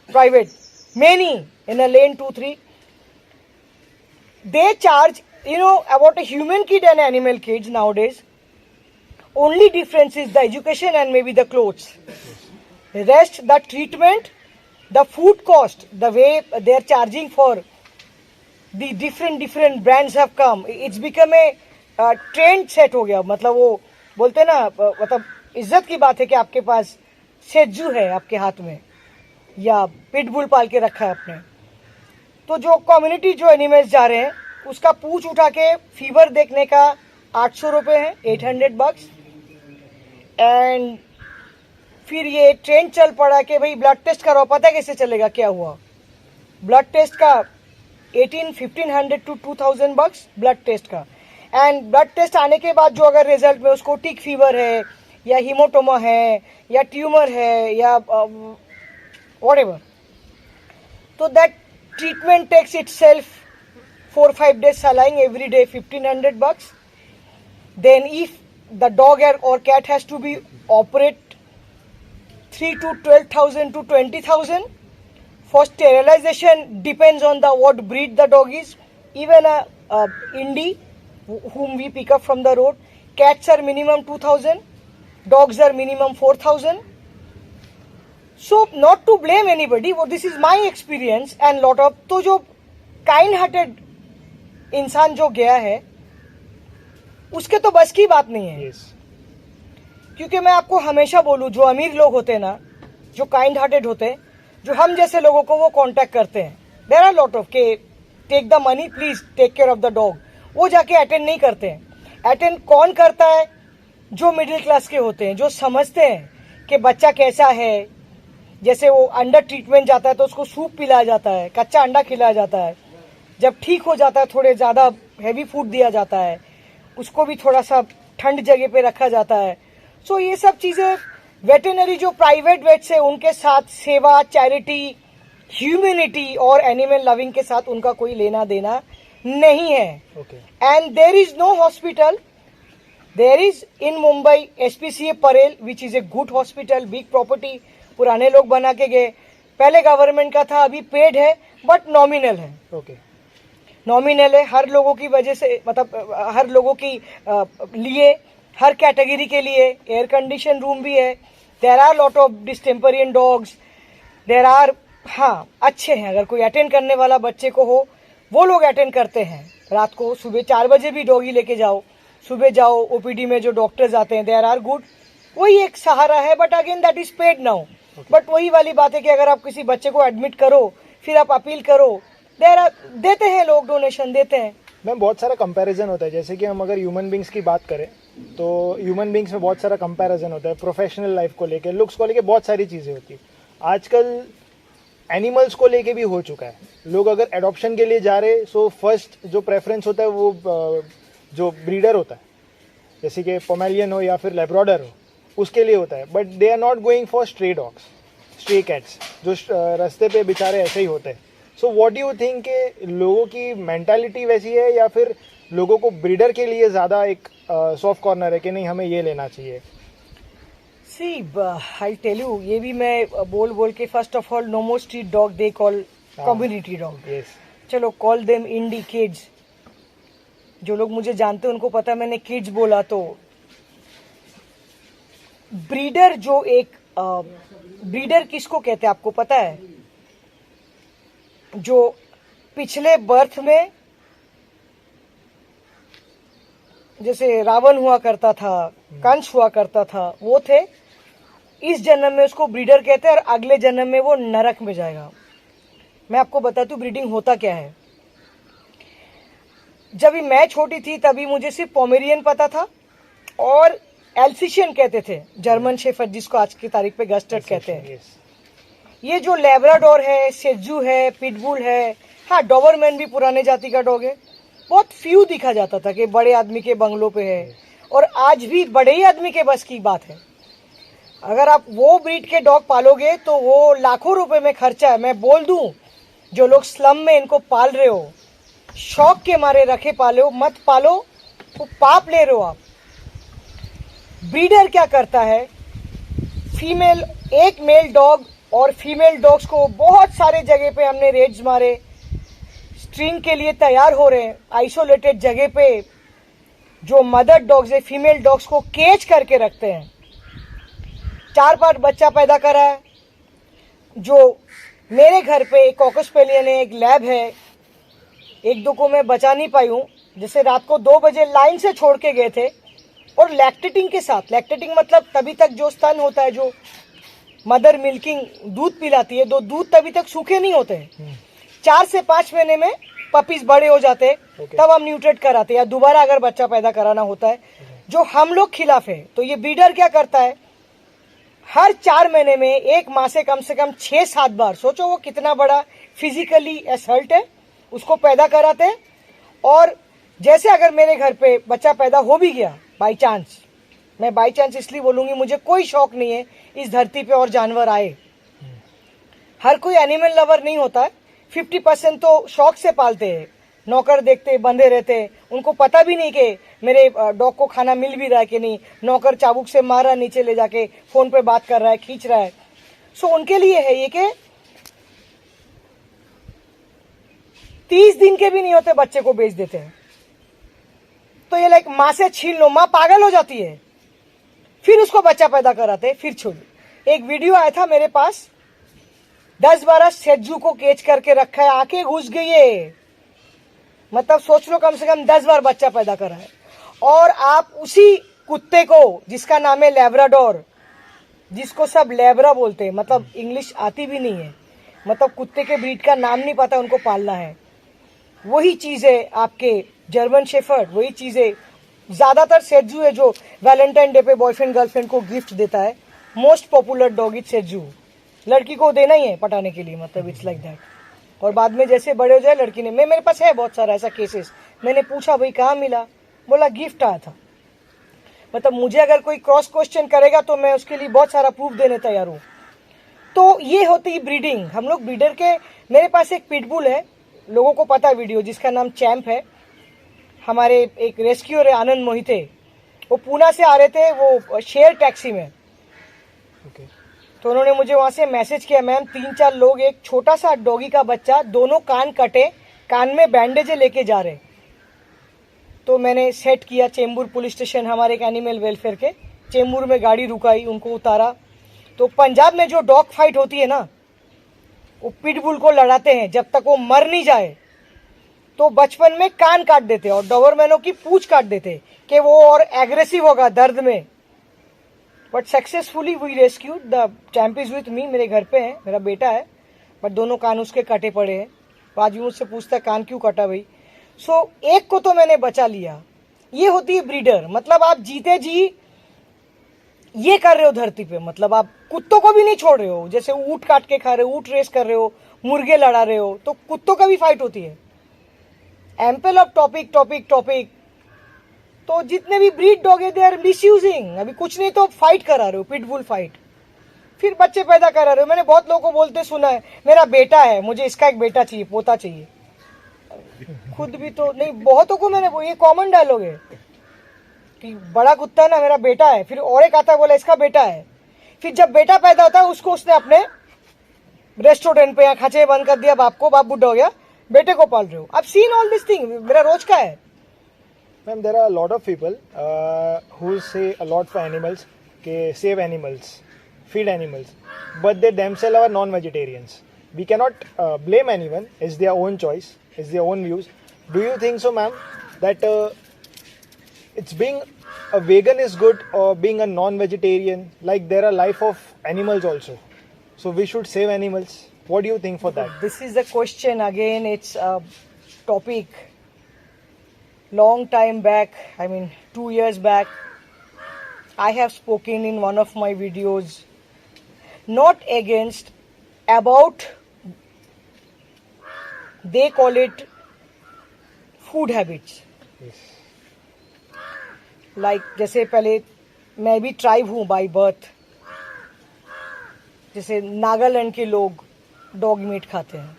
private, many in a lane 2-3. They charge, about a human kid and animal kids nowadays. Only difference is the education and maybe the clothes. The rest, the treatment, the food cost, the way they are charging for the different brands have come. It's become a trend set हो गया. मतलब वो बोलते हैं ना, मतलब इज्जत की बात है कि आपके पास शेजू है आपके हाथ में या पिटबुल पाल के रखा है आपने. तो जो कम्युनिटी जो एनिमल्स जा रहे हैं उसका पूछ उठा के फीवर देखने का 800 रुपये है, $800. एंड फिर ये ट्रेंड चल पड़ा कि भाई ब्लड टेस्ट कराओ. पता कैसे चलेगा क्या हुआ? ब्लड टेस्ट का 1500 to $2000 ब्लड टेस्ट का. एंड ब्लड टेस्ट आने के बाद जो अगर रिजल्ट में उसको टिक फीवर है या हीमोटोमा है या ट्यूमर है या व्हाटएवर, तो that treatment takes itself 4-5 days saline every day, $1500. Then if the dog or cat has to be operate 3 to 12,000 to 20,000. For sterilization depends on the what breed the dog is. Even a Indie whom we pick up from the road, cats are minimum 2,000, dogs are minimum 4,000. So not to blame anybody, but this is my experience and lot of. तो जो kind hearted इंसान जो गया है उसके तो बस की बात नहीं है. क्योंकि मैं आपको हमेशा बोलूं, जो अमीर लोग होते हैं ना, जो काइंड हार्टेड होते हैं, जो हम जैसे लोगों को वो कांटेक्ट करते हैं, देयर आर लॉट ऑफ के take the money please take care of the dog, वो जाके अटेंड नहीं करते हैं. अटेंड कौन करता है? जो मिडिल क्लास के होते हैं, जो समझते हैं कि बच्चा कैसा है. जैसे वो अंडर ट्रीटमेंट जाता है तो उसको सूप पिलाया जाता है, कच्चा अंडा खिलाया जाता है. जब ठीक हो जाता है थोड़े ज़्यादा हैवी फूड दिया जाता है, उसको भी थोड़ा सा ठंड जगह पे रखा जाता है. सो ये सब चीज़ें वेटरनरी जो प्राइवेट वेट्स है उनके साथ सेवा, चैरिटी, ह्यूमैनिटी और एनिमल लविंग के साथ उनका कोई लेना देना नहीं है. And there is no hospital. There is in Mumbai SPCA Parel which is a good hospital, big property, पुराने लोग बना के गए. पहले गवर्नमेंट का था, अभी पेड है बट नॉमिनल है. नॉमिनल है हर लोगों की वजह से, मतलब हर लोगों की लिए, हर कैटेगरी के लिए. एयर कंडीशन रूम भी है. There are lot of distemperian dogs. There are, अच्छे हैं. अगर कोई अटेंड करने वाला बच्चे को हो, वो लोग अटेंड करते हैं. रात को सुबह 4 बजे भी डॉगी लेके जाओ, सुबह जाओ. OPD में जो डॉक्टर्स आते हैं, देयर आर गुड. वही एक सहारा है, but again that is paid now. But वही वाली बात है कि अगर आप किसी बच्चे को एडमिट करो, फिर आप अपील करो, देते हैं लोग, डोनेशन देते हैं. मैम बहुत सारा कंपैरिजन होता है. जैसे कि हम अगर ह्यूमन बींग्स की बात करें तो ह्यूमन बींग्स में बहुत सारा कंपैरिजन होता है. प्रोफेशनल लाइफ को लेके, लुक्स को लेके बहुत सारी चीज़ें होती है. आजकल एनिमल्स को लेके भी हो चुका है. लोग अगर एडॉप्शन के लिए जा रहे, सो फर्स्ट जो प्रेफरेंस होता है वो जो ब्रीडर होता है, जैसे कि पोमेलियन हो या फिर लेब्राडोर हो, उसके लिए होता है. But they are not going for stray dogs, stray cats, जो रास्ते पे बेचारे ऐसे ही होते हैं. So what do you think कि लोगों की मेंटालिटी वैसी है या फिर लोगों को ब्रीडर के लिए ज़्यादा एक सॉफ्ट कॉर्नर है कि नहीं हमें ये लेना चाहिए? सी आई टेल यू, ये भी मैं बोल के, first of all, no more street dog, they call community dog. चलो कॉल देम इंडी किड्स. जो लोग मुझे जानते हैं उनको पता मैंने किड्स बोला. तो ब्रीडर, जो एक ब्रीडर किसको कहते हैं आपको पता है? जो पिछले बर्थ में, जैसे रावण हुआ करता था, कंस हुआ करता था, वो थे. इस जन्म में उसको ब्रीडर कहते हैं और अगले जन्म में वो नरक में जाएगा. मैं आपको बताती हूँ ब्रीडिंग होता क्या है. जब भी मैं छोटी थी तभी मुझे सिर्फ पोमेरियन पता था और एल्सिशियन कहते थे, जर्मन शेफर्ड जिसको आज की तारीख पे गस्टर्ड कहते हैं। ये जो लैब्राडोर है, शेजू है, पिटबुल है, हाँ डॉबरमैन भी पुराने जाति का डॉग है, बहुत फ्यू दिखा जाता था कि बड़े आदमी के बंगलों पे है, और आज भी बड़े ही आदमी के बस की बात है। अगर आप वो ब्रीड के डॉग पालोगे तो वो लाखों रुपए में खर्चा है। मैं बोल दूं, जो लोग स्लम में इनको पाल रहे हो, शौक के मारे रखे पाले हो, मत पालो, तो पाप ले रहे हो आप। ब्रीडर क्या करता है, फीमेल, एक मेल डॉग और फीमेल डॉग्स को बहुत सारे जगह पे हमने रेड्स मारे, स्ट्रिंग के लिए तैयार हो रहे हैं, आइसोलेटेड जगह पे जो मदर डॉग्स है फीमेल डॉग्स को केज करके रखते हैं। 4-5 बच्चा पैदा करा है। जो मेरे घर पे एक कॉकसपेलियन है, एक लैब है, 1-2 को मैं बचा नहीं पाई हूँ। जैसे रात को 2 बजे लाइन से छोड़ के गए थे, और लैक्टेटिंग के साथ, लैक्टेटिंग मतलब तभी तक जो स्तन होता है, जो मदर मिल्किंग दूध पिलाती है, तो दूध तभी तक सूखे नहीं होते हैं। 4 से 5 महीने में पपीज बड़े हो जाते हैं, तब हम न्यूट्रेट कराते हैं, या दोबारा अगर बच्चा पैदा कराना होता है, जो हम लोग खिलाफ है। तो ये ब्रीडर क्या करता है, हर 4 महीने में एक माँ से कम 6-7 बार, सोचो वो कितना बड़ा फिजिकली असल्ट है, उसको पैदा कराते हैं। और जैसे अगर मेरे घर पे बच्चा पैदा हो भी गया बाई चांस, मैं बाई चांस इसलिए बोलूंगी, मुझे कोई शौक नहीं है इस धरती पे और जानवर आए। हर कोई एनिमल लवर नहीं होता है, 50% तो शौक से पालते हैं, नौकर देखते बंधे रहते हैं, उनको पता भी नहीं कि मेरे डॉग को खाना मिल भी रहा है कि नहीं, नौकर चाबुक से मार रहा, नीचे ले जाके फोन पे बात कर रहा है, खींच रहा है। सो उनके लिए है ये कि 30 दिन के भी नहीं होते बच्चे को बेच देते हैं। तो ये लाइक माँ से छीन लो, माँ पागल हो जाती है, फिर उसको बच्चा पैदा कराते, फिर छोड़। एक वीडियो आया था मेरे पास, 10-12 शेजू को केच करके रखा है, आंखें घुस गई है, मतलब सोच लो कम से कम 10 बार बच्चा पैदा करा है। और आप उसी कुत्ते को, जिसका नाम है लैब्राडोर, जिसको सब लैब्रा बोलते हैं, मतलब इंग्लिश आती भी नहीं है, मतलब कुत्ते के ब्रीड का नाम नहीं पता, उनको पालना है, वही चीज है आपके जर्मन शेफर्ड, वही चीज है। ज्यादातर शेजू है जो वैलेंटाइन डे पे बॉयफ्रेंड गर्लफ्रेंड को गिफ्ट देता है। मोस्ट पॉपुलर डॉग इज शेजू, लड़की को देना ही है पटाने के लिए, मतलब इट्स लाइक दैट। और बाद में जैसे बड़े हो जाए लड़की ने, मेरे पास है बहुत सारा ऐसा केसेस, मैंने पूछा भाई कहाँ मिला, बोला गिफ्ट आया था। मतलब मुझे अगर कोई क्रॉस क्वेश्चन करेगा तो मैं उसके लिए बहुत सारा प्रूफ देने तैयार हूँ। तो ये होती है ब्रीडिंग। हम लोग ब्रीडर के, मेरे पास एक पिटबुल है, लोगों को पता है वीडियो, जिसका नाम चैम्प है। हमारे एक रेस्क्यूअर है आनंद मोहिते, वो पूना से आ रहे थे, वो शेयर टैक्सी में, तो उन्होंने मुझे वहां से मैसेज किया, मैम 3-4 लोग एक छोटा सा डॉगी का बच्चा, दोनों कान कटे, कान में बैंडेज लेके जा रहे। तो मैंने सेट किया चेंबूर पुलिस स्टेशन, हमारे एक एनिमल वेलफेयर के, चेंबूर में गाड़ी रुकाई, उनको उतारा। तो पंजाब में जो डॉग फाइट होती है ना, वो पिटबुल को लड़ाते हैं जब तक वो मर नहीं जाए, तो बचपन में कान काट देते और डॉबरमैनों की पूंछ काट देते कि वो और एग्रेसिव होगा दर्द में। But successfully we rescued the champ is with me, मेरे घर पे है, मेरा बेटा है, बट दोनों कान उसके कटे पड़े हैं। आज भी मुझसे पूछता है कान क्यों कटा भाई। सो एक को तो मैंने बचा लिया। ये होती है ब्रीडर, मतलब आप जीते जी ये कर रहे हो धरती पे, मतलब आप कुत्तों को भी नहीं छोड़ रहे हो। जैसे ऊँट काट के खा रहे हो, ऊँट रेस कर रहे हो, मुर्गे लड़ा रहे हो, तो कुत्तों का भी फाइट होती है। Ample of topic topic topic. तो जितने भी ब्रीड डॉग है दे आर मिसयूजिंग। अभी कुछ नहीं तो फाइट करा रहे हो, पिटबुल फाइट, फिर बच्चे पैदा करा रहे हो। मैंने बहुत लोगों को बोलते सुना है, मेरा बेटा है, मुझे इसका एक बेटा चाहिए, पोता चाहिए। खुद भी तो नहीं, बहुतों को मैंने, ये कॉमन डायलॉग है कि बड़ा कुत्ता ना मेरा बेटा है, फिर और एक आता है बोला इसका बेटा है। फिर जब बेटा पैदा होता है उसको उसने अपने रेस्टोरेंट पे या खांचे बंद कर दिया, बाप को, बाप बुढ़ा हो गया, बेटे को पाल रहे हो। अब सीन ऑल दिस थिंग, मेरा रोज का है। Ma'am, there are a lot of people who say a lot for animals, save animals, feed animals, but they themselves are non-vegetarians. We cannot blame anyone. It's their own choice. It's their own views. Do you think so, ma'am, that it's being a vegan is good or being a non-vegetarian? Like there are life of animals also, so we should save animals. What do you think for that? This is the question again. It's a topic. long time back, I mean 2 years back, I have spoken in one of my videos, not against, about, they call it food habits. Yes. Like जैसे पहले मैं भी tribe हूँ by birth, जैसे नागालैंड के लोग dog meat खाते हैं.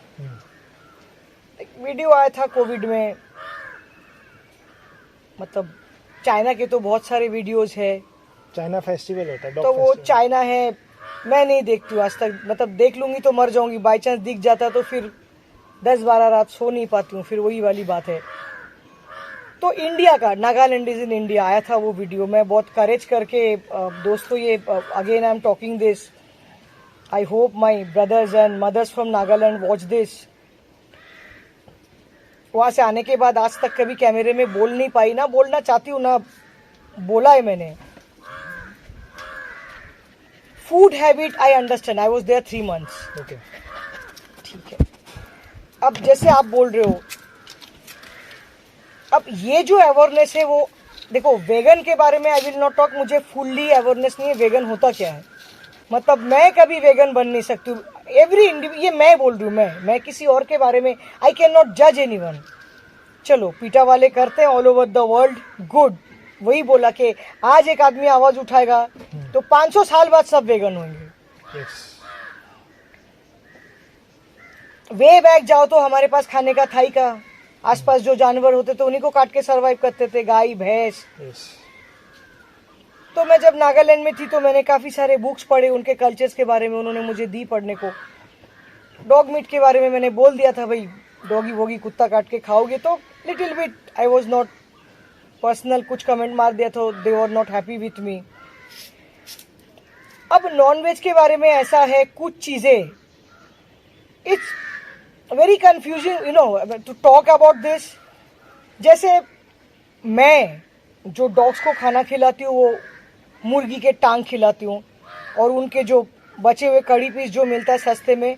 एक वीडियो आया था कोविड में, मतलब चाइना के तो बहुत सारे वीडियोस है, चाइना फेस्टिवल होता है, तो वो चाइना है, मैं नहीं देखती हूँ आज तक. मतलब देख लूंगी तो मर जाऊंगी, बाई चांस दिख जाता तो फिर 10-12 रात सो नहीं पाती हूँ, फिर वही वाली बात है. तो इंडिया का, नागालैंड इज इन इंडिया, आया था वो वीडियो. मैं बहुत करेज करके दोस्तों, ये again I am talking this, I hope my brothers and mothers from Nagaland watch this. वहां से आने के बाद आज तक कभी कैमरे में बोल नहीं पाई, ना बोलना चाहती हूँ, ना बोला है मैंने. Food habit I understand, I was there 3 months. Okay. ठीक है. अब जैसे आप बोल रहे हो, अब ये जो अवेयरनेस है वो देखो, वेगन के बारे में आई विल नॉट टॉक, मुझे फुल्ली अवेयरनेस नहीं है वेगन होता क्या है. मतलब मैं कभी वेगन बन नहीं सकती हूँ. एवरी ये मैं बोल रही हूँ, मैं किसी और के बारे में आई कैन नॉट जज एनीवन. चलो पीटा वाले करते हैं all over the world, good. वही बोला कि आज एक आदमी आवाज उठाएगा तो 500 साल बाद सब वेगन होंगे. यस. वे बैक जाओ तो हमारे पास खाने का था ही का, आसपास जो जानवर होते थे उन्हीं को काट के सरवाइव करते थे, गाय भैंस. यस. तो मैं जब नागालैंड में थी तो मैंने काफी सारे बुक्स पढ़े उनके कल्चर्स के बारे में, उन्होंने मुझे दी पढ़ने को. डॉग मीट के बारे में मैंने बोल दिया था, भाई डॉगी वोगी कुत्ता काट के खाओगे तो little bit I was not personal, कुछ कमेंट मार दिया तो they were not happy with me. अब नॉनवेज के बारे में ऐसा है, कुछ चीजें it's very confusing, you know, to talk about this. जैसे मैं जो डॉग्स को खाना खिलाती हूँ वो मुर्गी के टांग खिलाती हूँ, और उनके जो बचे हुए कड़ी पीस जो मिलता है सस्ते में,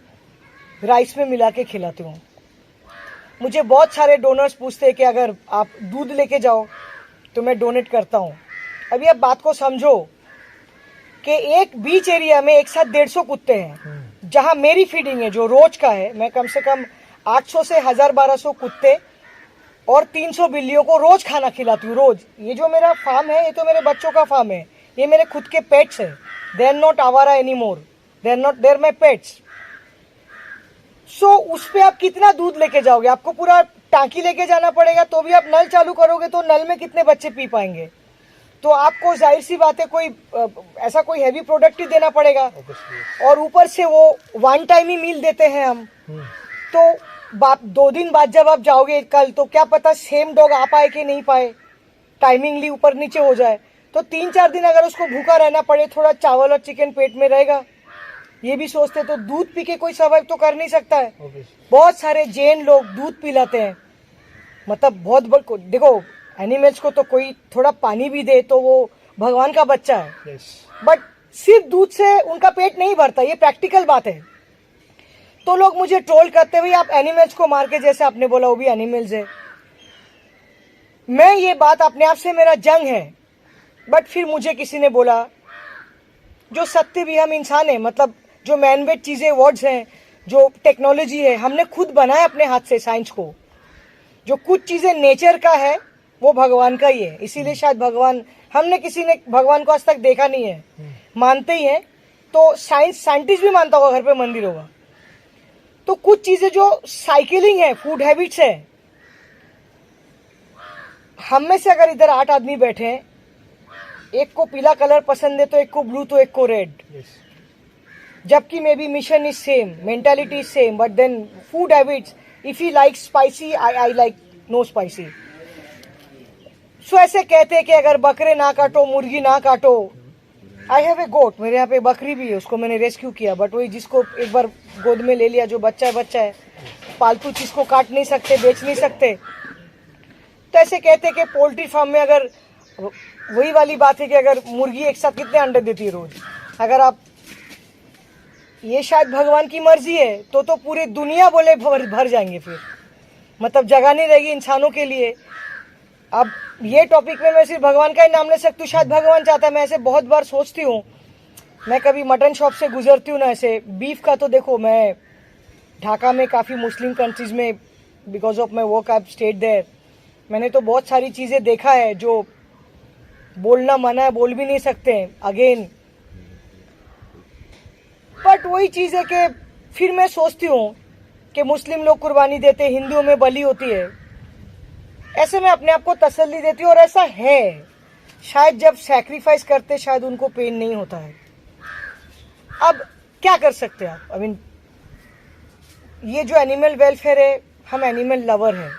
राइस में मिला के खिलाती हूँ. मुझे बहुत सारे डोनर्स पूछते हैं कि अगर आप दूध लेके जाओ तो मैं डोनेट करता हूँ. अभी आप बात को समझो कि एक बीच एरिया में एक साथ 150 कुत्ते हैं, जहाँ मेरी फीडिंग है जो रोज का है, मैं कम से कम 800 से 1000-1200 कुत्ते और 300 बिल्लियों को रोज खाना खिलाती हूँ, रोज. ये जो मेरा फार्म है ये तो मेरे बच्चों का फार्म है, ये मेरे खुद के पेट्स है. दे आर नॉट आवारा any more, they are my pets. So उस पे आप कितना दूध लेके जाओगे? आपको पूरा टांकी लेके जाना पड़ेगा, तो भी आप नल चालू करोगे तो नल में कितने बच्चे पी पाएंगे? तो आपको जाहिर सी बात है कोई ऐसा कोई हैवी प्रोडक्ट ही देना पड़ेगा. और ऊपर से वो 1 टाइम ही मील देते हैं हम. तो 2 दिन बाद जब आप जाओगे कल, तो क्या पता सेम डॉग आ पाए कि नहीं पाए, टाइमिंगली ऊपर नीचे हो जाए. तो 3-4 दिन अगर उसको भूखा रहना पड़े, थोड़ा चावल और चिकन पेट में रहेगा, ये भी सोचते. तो दूध पी के कोई सर्वाइव तो कर नहीं सकता है. बहुत सारे जैन लोग दूध पिलाते हैं, मतलब बहुत देखो, एनिमल्स को तो कोई थोड़ा पानी भी दे तो वो भगवान का बच्चा है. बट सिर्फ दूध से उनका पेट नहीं भरता, ये प्रैक्टिकल बात है. तो लोग मुझे ट्रोल करते हुए, आप एनिमल्स को मार के, जैसे आपने बोला वो भी एनिमल्स है. मैं ये बात अपने आप से मेरा जंग है, बट फिर मुझे किसी ने बोला जो सत्य भी, हम इंसान है, मतलब जो मैनमेड चीजें वर्ड्स हैं, जो टेक्नोलॉजी है, हमने खुद बनाया अपने हाथ से साइंस को. जो कुछ चीजें नेचर का है वो भगवान का ही है, इसीलिए शायद भगवान, हमने किसी ने भगवान को आज तक देखा नहीं है, मानते ही हैं. तो साइंटिस्ट भी मानता होगा, घर पे मंदिर होगा. तो कुछ चीजें जो साइकिलिंग है, फूड हैबिट्स है. हम में से अगर इधर 8 आदमी बैठे हैं, एक को पीला कलर पसंद है तो एक को ब्लू तो एक को रेड. जबकि may be mission is same, mentality is same, but then food habits, if he like spicy, I like no spicy. So ऐसे कहते हैं कि अगर बकरे ना काटो, मुर्गी ना काटो. आई हैव ए गोट, मेरे यहाँ पे बकरी भी है, उसको मैंने रेस्क्यू किया, बट वही जिसको एक बार गोद में ले लिया, जो बच्चा है. पालतू चीज को काट नहीं सकते, बेच नहीं सकते. तो ऐसे कहते हैं कि पोल्ट्री फार्म में अगर, वही वाली बात है कि अगर मुर्गी एक साथ कितने अंडे देती है रोज, अगर आप, ये शायद भगवान की मर्जी है, तो पूरी दुनिया बोले भर जाएंगे, फिर मतलब जगह नहीं रहेगी इंसानों के लिए. अब ये टॉपिक में मैं सिर्फ भगवान का ही नाम ले सकती हूँ, शायद भगवान चाहता है। मैं ऐसे बहुत बार सोचती हूँ, मैं कभी मटन शॉप से गुजरती हूँ ना, ऐसे बीफ का तो देखो, मैं ढाका में काफ़ी मुस्लिम कंट्रीज में because of my work I stayed there, मैंने तो बहुत सारी चीज़ें देखा है जो बोलना मना है, बोल भी नहीं सकते अगेन। बट वही चीज़ है कि फिर मैं सोचती हूँ कि मुस्लिम लोग कुर्बानी देते, हिंदुओं में बलि होती है, ऐसे में अपने आप को तसल्ली देती हूँ। और ऐसा है, शायद जब सैक्रिफाइस करते शायद उनको पेन नहीं होता है। अब क्या कर सकते हैं आप? आई मीन ये जो एनिमल वेलफेयर है, हम एनिमल लवर हैं,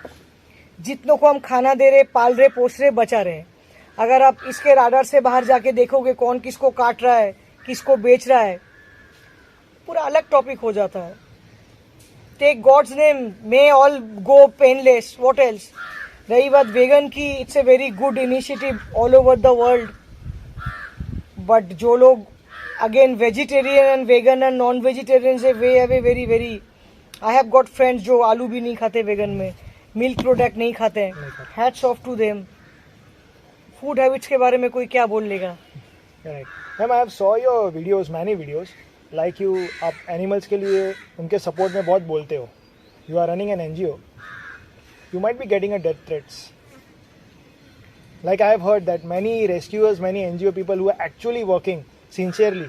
जितनों को हम खाना दे रहे, पाल रहे, पोस रहे, बचा रहे। अगर आप इसके राडार से बाहर जाके देखोगे कौन किसको काट रहा है, किसको बेच रहा है, पूरा अलग टॉपिक हो जाता है। Take god's name, may all go painless, what else. रही बात वेगन की, it's a very good initiative all over the world. But जो लोग again vegetarian and vegan and non vegetarian से they have a very very, I have got friends जो आलू भी नहीं खाते वेगन में, मिल्क प्रोडक्ट नहीं खाते हैं। Hats off to them. Food habits के बारे में कोई क्या बोल लेगा? Ma'am I have saw your videos, many videos, like you, आप एनिमल्स के लिए उनके सपोर्ट में बहुत बोलते हो। You are running an NGO, you might be getting a death threats. Like I have heard that many rescuers, many NGO people who are actually working sincerely,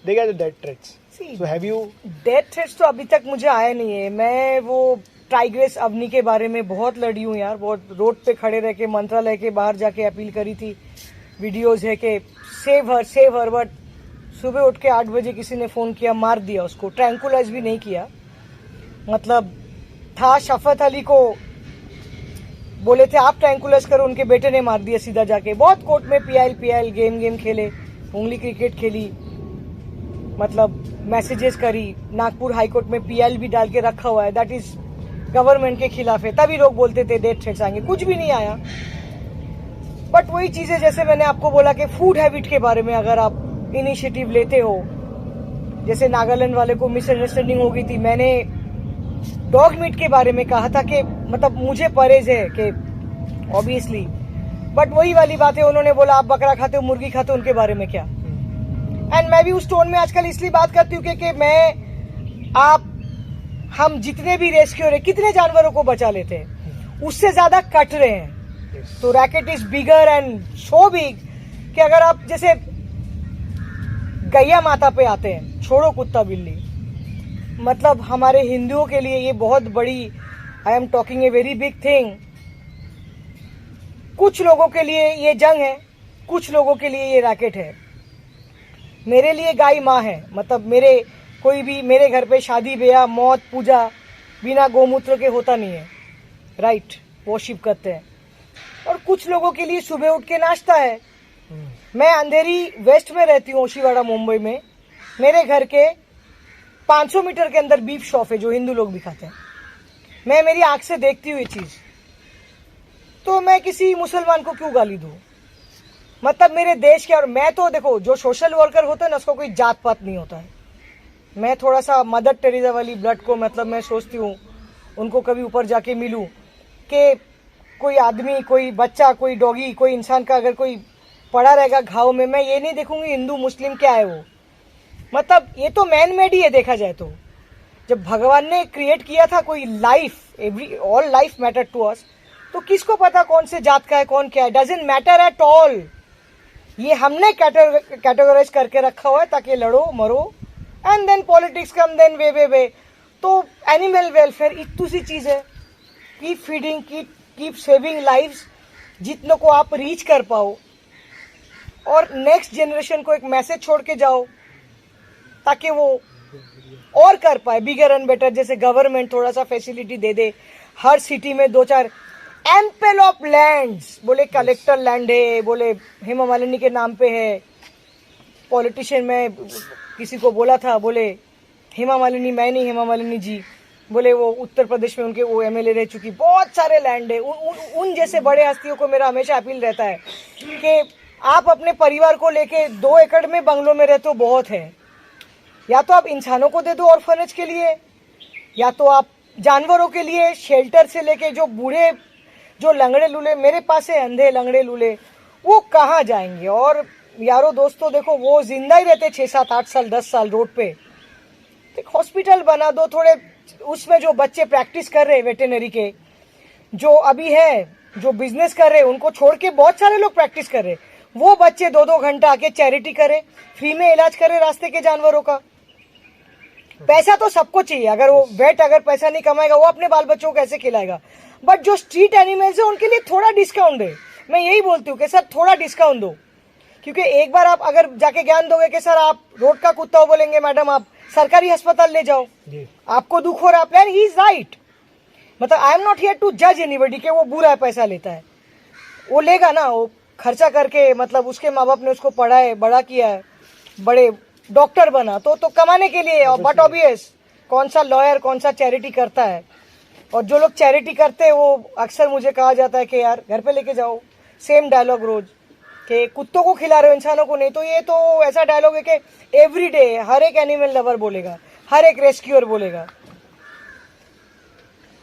they get the death threats. See, so have you? Death threats तो अभी तक मुझे आया नहीं है। मैं वो tigress Avani के बारे में बहुत लड़ी हूँ यार, बहुत रोड पे खड़े रह के मंत्रालय के बाहर जाके अपील करी थी। वीडियोज है कि सेव हर, बट सुबह उठ के 8 बजे किसी ने फोन किया, मार दिया उसको। ट्रैंकुलाइज भी नहीं किया, मतलब था शफत अली को बोले थे आप ट्रैंकुलस करो, उनके बेटे ने मार दिया सीधा जाके। बहुत कोर्ट में पीआईएल गेम खेले, उंगली क्रिकेट खेली, मतलब मैसेजेस करी। नागपुर हाई कोर्ट में पीआईएल भी डाल के रखा हुआ है, दैट इज गवर्नमेंट के खिलाफ है। तभी लोग बोलते थे डेथ थ्रेट्स आएंगे, कुछ भी नहीं आया। बट वही चीजें जैसे मैंने आपको बोला कि फूड हैबिट के बारे में अगर आप इनिशिएटिव लेते हो, जैसे नागालैंड वाले को मिसअंडरस्टैंडिंग हो गई थी, मैंने डॉग मीट के बारे में कहा था कि मतलब मुझे परहेज है कि ऑब्वियसली, बट वही वाली बात है, उन्होंने बोला आप बकरा खाते हो, मुर्गी खाते हो, उनके बारे में क्या। एंड मैं भी उस टोन में आजकल इसलिए बात करती हूँ कि मैं आप हम जितने भी रेस्क्यू रहे, कितने जानवरों को बचा लेते हैं, उससे ज्यादा कट रहे हैं। तो racket is bigger and so big कि अगर आप जैसे गैया माता पे आते हैं, छोड़ो कुत्ता बिल्ली, मतलब हमारे हिंदुओं के लिए ये बहुत बड़ी, आई am talking a very big thing. कुछ लोगों के लिए ये जंग है, कुछ लोगों के लिए ये रैकेट है। मेरे लिए गाय माँ है, मतलब मेरे कोई भी मेरे घर पे शादी ब्याह मौत पूजा बिना गोमूत्र के होता नहीं है, राइट, वर्शिप करते हैं। और कुछ लोगों के लिए सुबह उठ के नाश्ता है। मैं अंधेरी वेस्ट में रहती हूँ, ओशीवाड़ा मुंबई में। मेरे घर के 500 मीटर के अंदर बीफ शॉप है जो हिंदू लोग भी खाते हैं। मैं मेरी आंख से देखती हूँ ये चीज, तो मैं किसी मुसलमान को क्यों गाली दूं? मतलब मेरे देश के, और मैं तो देखो जो सोशल वर्कर होता है ना, उसको कोई जात पात नहीं होता है। मैं थोड़ा सा मदर टेरेसा वाली ब्लड को, मतलब मैं सोचती हूँ उनको कभी ऊपर जाके मिलूं कि कोई आदमी, कोई बच्चा, कोई डॉगी, कोई इंसान का अगर कोई पड़ा रहेगा घाव में, मैं ये नहीं देखूंगी हिंदू मुस्लिम क्या है वो। मतलब ये तो मैन मेड ही है देखा जाए तो। जब भगवान ने क्रिएट किया था कोई life, every all life matter to us, तो किसको पता कौन से जात का है कौन क्या है, डजंट मैटर एट ऑल। ये हमने कैटेगराइज करके रखा हुआ है ताकि लड़ो मरो, and then politics come, then way. तो एनिमल वेलफेयर इतनी सी चीज है, keep feeding, keep saving lives, जितनों को आप रीच कर पाओ और नेक्स्ट जनरेशन को एक मैसेज छोड़ के जाओ ताकि वो और कर पाए बिगर एंड बेटर। जैसे गवर्नमेंट थोड़ा सा फैसिलिटी दे दे, हर सिटी में 2-4 एम्पल ऑफ लैंड्स, बोले कलेक्टर लैंड है, बोले हेमा मालिनी के नाम पे है। पॉलिटिशियन में किसी को बोला था, बोले हेमा मालिनी, मैं नहीं हेमा मालिनी जी, बोले वो उत्तर प्रदेश में उनके वो एमएलए रह चुकी, बहुत सारे लैंड है। उन जैसे बड़े हस्तियों को मेरा हमेशा अपील रहता है कि आप अपने परिवार को लेके 2 एकड़ में बंगलों में रहते हो बहुत है, या तो आप इंसानों को दे दो ऑर्फनेज के लिए, या तो आप जानवरों के लिए शेल्टर से लेके जो बूढ़े जो लंगड़े लूले मेरे पास है, अंधे लंगड़े लूले, वो कहाँ जाएंगे? और यारो दोस्तों देखो, वो जिंदा ही रहते 6, 7, 8 साल, 10 साल रोड पे। एक हॉस्पिटल बना दो, थोड़े उसमें जो बच्चे प्रैक्टिस कर रहे वेटेनरी के, जो अभी है, जो बिजनेस कर रहे, उनको छोड़ के बहुत सारे लोग प्रैक्टिस कर रहे, वो बच्चे 2-2 घंटा आके चैरिटी करे, फ्री में इलाज करे रास्ते के जानवरों का। पैसा तो सबको चाहिए, अगर वो वेट अगर पैसा नहीं कमाएगा, वो अपने बाल बच्चों को कैसे खिलाएगा? बट जो स्ट्रीट एनिमल्स है उनके लिए थोड़ा डिस्काउंट दे। मैं यही बोलती हूँ कि सर थोड़ा डिस्काउंट दो, क्योंकि एक बार आप अगर जाके ज्ञान दोगे कि सर आप रोड का कुत्ता हो, बोलेंगे मैडम आप सरकारी अस्पताल ले जाओ, आपको दुख हो रहा है, ही इज राइट। मतलब I am not here to जज एनीबडी कि वो बुरा है, पैसा लेता है, वो लेगा ना, वो खर्चा करके, मतलब उसके माँ बाप ने उसको पढ़ाए, बड़ा किया है, बड़े डॉक्टर बना, तो कमाने के लिए। बट ऑब्वियस कौन सा लॉयर, कौन सा चैरिटी करता है? और जो लोग चैरिटी करते हैं वो अक्सर मुझे कहा जाता है कि यार घर पे लेके जाओ, सेम डायलॉग रोज, कि कुत्तों को खिला रहे हो इंसानों को नहीं। तो ये तो ऐसा डायलॉग है कि एवरीडे हर एक एनिमल लवर बोलेगा, हर एक रेस्क्यूअर बोलेगा।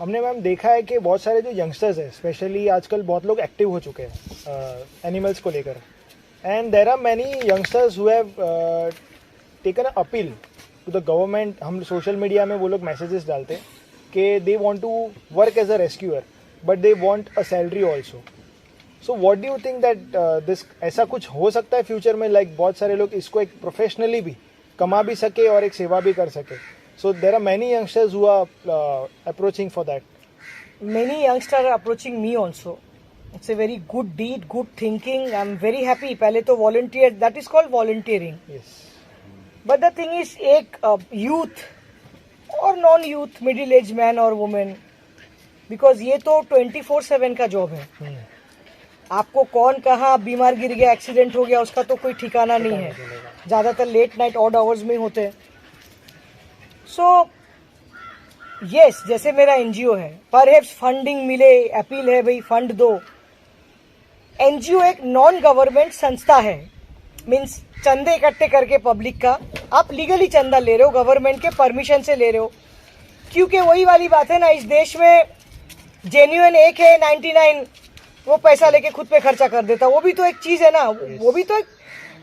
हमने मैम देखा है कि बहुत सारे जो यंगस्टर्स हैं, स्पेशली आजकल बहुत लोग एक्टिव हो चुके हैं एनिमल्स को लेकर, and there are many youngsters who have taken a appeal to the government. हम सोशल मीडिया में वो लोग मैसेजेस डालते हैं कि they want to work as a rescuer but they want a salary also. So what do you think that this, ऐसा कुछ हो सकता है फ्यूचर में, लाइक बहुत सारे लोग इसको एक प्रोफेशनली भी कमा भी सके और एक सेवा भी कर सके? So there are many youngsters who are approaching for that. Many youngsters are approaching me also. It's a very good deed, good thinking. I'm very happy. पहले तो volunteer, that is called volunteering. Yes. But the thing is, एक youth और non-youth, middle-aged man और woman, because ये तो 24/7 का job है। आपको कौन कहाँ बीमार गिर गया, एक्सीडेंट हो गया, उसका तो कोई ठिकाना नहीं है। ज़्यादातर लेट नाइट ऑड आवर्स में होते हैं। सो यस, जैसे मेरा एनजीओ है, परहैप्स फंडिंग मिले, अपील है भाई फंड दो। एनजीओ एक नॉन गवर्नमेंट संस्था है, मीन्स चंदे इकट्ठे करके पब्लिक का आप लीगली चंदा ले रहे हो, गवर्नमेंट के परमिशन से ले रहे हो। क्योंकि वही वाली बात है ना, इस देश में जेन्युइन एक है, 99 वो पैसा लेके खुद पे खर्चा कर देता। वो भी तो एक चीज है ना, वो भी तो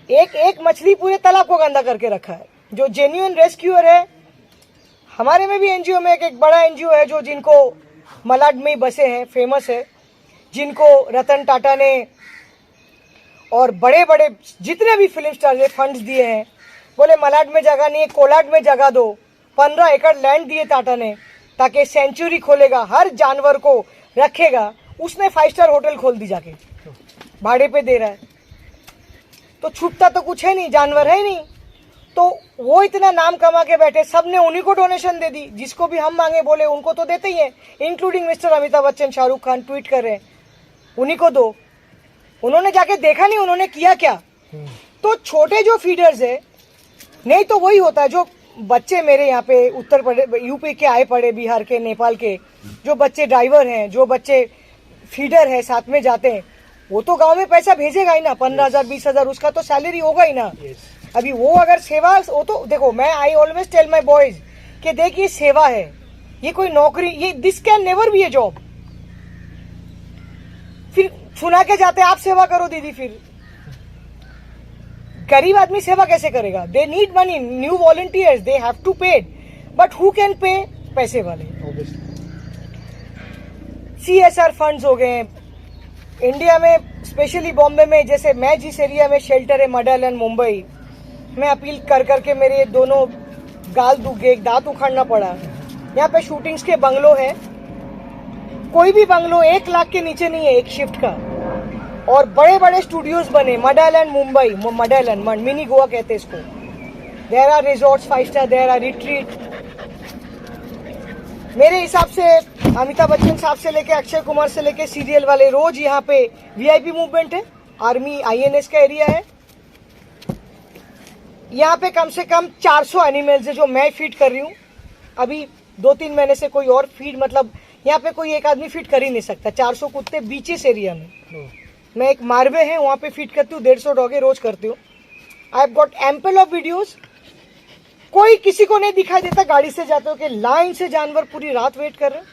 एक मछली पूरे तालाब को गंदा करके रखा है। जो जेन्युइन रेस्क्यूअर है, हमारे में भी एनजीओ में एक बड़ा एनजीओ है जो जिनको मलाड में ही बसे हैं, फेमस है, जिनको रतन टाटा ने और बड़े बड़े जितने भी फिल्म स्टार ने फंड्स दिए हैं। बोले मलाड में जगह नहीं है, कोलाड में जगह दो। 15 एकड़ लैंड दिए टाटा ने, ताकि सेंचुरी खोलेगा, हर जानवर को रखेगा। उसने 5 स्टार होटल खोल दी, जाके भाड़े पे दे रहा है। तो छूटता तो कुछ है नहीं, जानवर है नहीं। तो वो इतना नाम कमा के बैठे, सबने उन्हीं को डोनेशन दे दी। जिसको भी हम मांगे बोले उनको तो देते ही हैं, including mister Amitabh Bachchan, Shahrukh Khan tweet कर रहे हैं उन्हीं को दो। उन्होंने जाके देखा नहीं उन्होंने किया क्या। तो छोटे जो फीडर्स है, नहीं तो वही होता है जो बच्चे मेरे यहाँ पे उत्तर प्रदेश, यूपी के आए पड़े, बिहार के, नेपाल के, जो बच्चे ड्राइवर हैं, जो बच्चे फीडर है, साथ में जाते हैं, वो तो गांव में पैसा भेजेगा ही ना। 15,000 20,000 उसका तो सैलरी होगा ही ना। अभी वो अगर सेवा, वो तो देखो, मैं I always tell my boys कि देख ये सेवा है, ये कोई नौकरी, ये this can never be a job. फिर सुना के जाते आप सेवा करो दीदी, फिर गरीब आदमी सेवा कैसे करेगा? They need money, new volunteers, they have to pay, but who can pay? पैसे वाले। CSR फंड्स हो गए इंडिया में, स्पेशली बॉम्बे में, जैसे मैं जिस एरिया में शेल्टर है, मडल एंड मुंबई, मैं अपील कर करके मेरे दोनों गाल दुख गए, एक दांत उखाड़ना पड़ा। यहाँ पे शूटिंग्स के बंगलो है, कोई भी बंगलो 1 लाख के नीचे नहीं है एक शिफ्ट का। और बड़े बड़े स्टूडियोज बने, मडल एंड मुंबई, मडल एंड मिनी गोवा कहते हैं इसको। There are resorts 5 star, there are retreat. मेरे हिसाब से अमिताभ बच्चन साहब से लेके अक्षय कुमार से लेके सीरियल वाले रोज यहाँ पे VIP मूवमेंट है। आर्मी INS का एरिया है। यहाँ पे कम से कम 400 एनिमल्स है जो मैं फीड कर रही हूँ। अभी 2-3 महीने से कोई और फीड, मतलब यहाँ पे कोई एक आदमी फीड कर ही नहीं सकता। 400 कुत्ते बीचेस एरिया में। मैं एक मारवे है वहाँ पे फीड करती हूँ, 150 डॉगे रोज करती हूँ। आई have got ample of videos. कोई किसी को नहीं दिखाई देता, गाड़ी से जाते हो कि लाइन से जानवर पूरी रात वेट कर रहे हैं,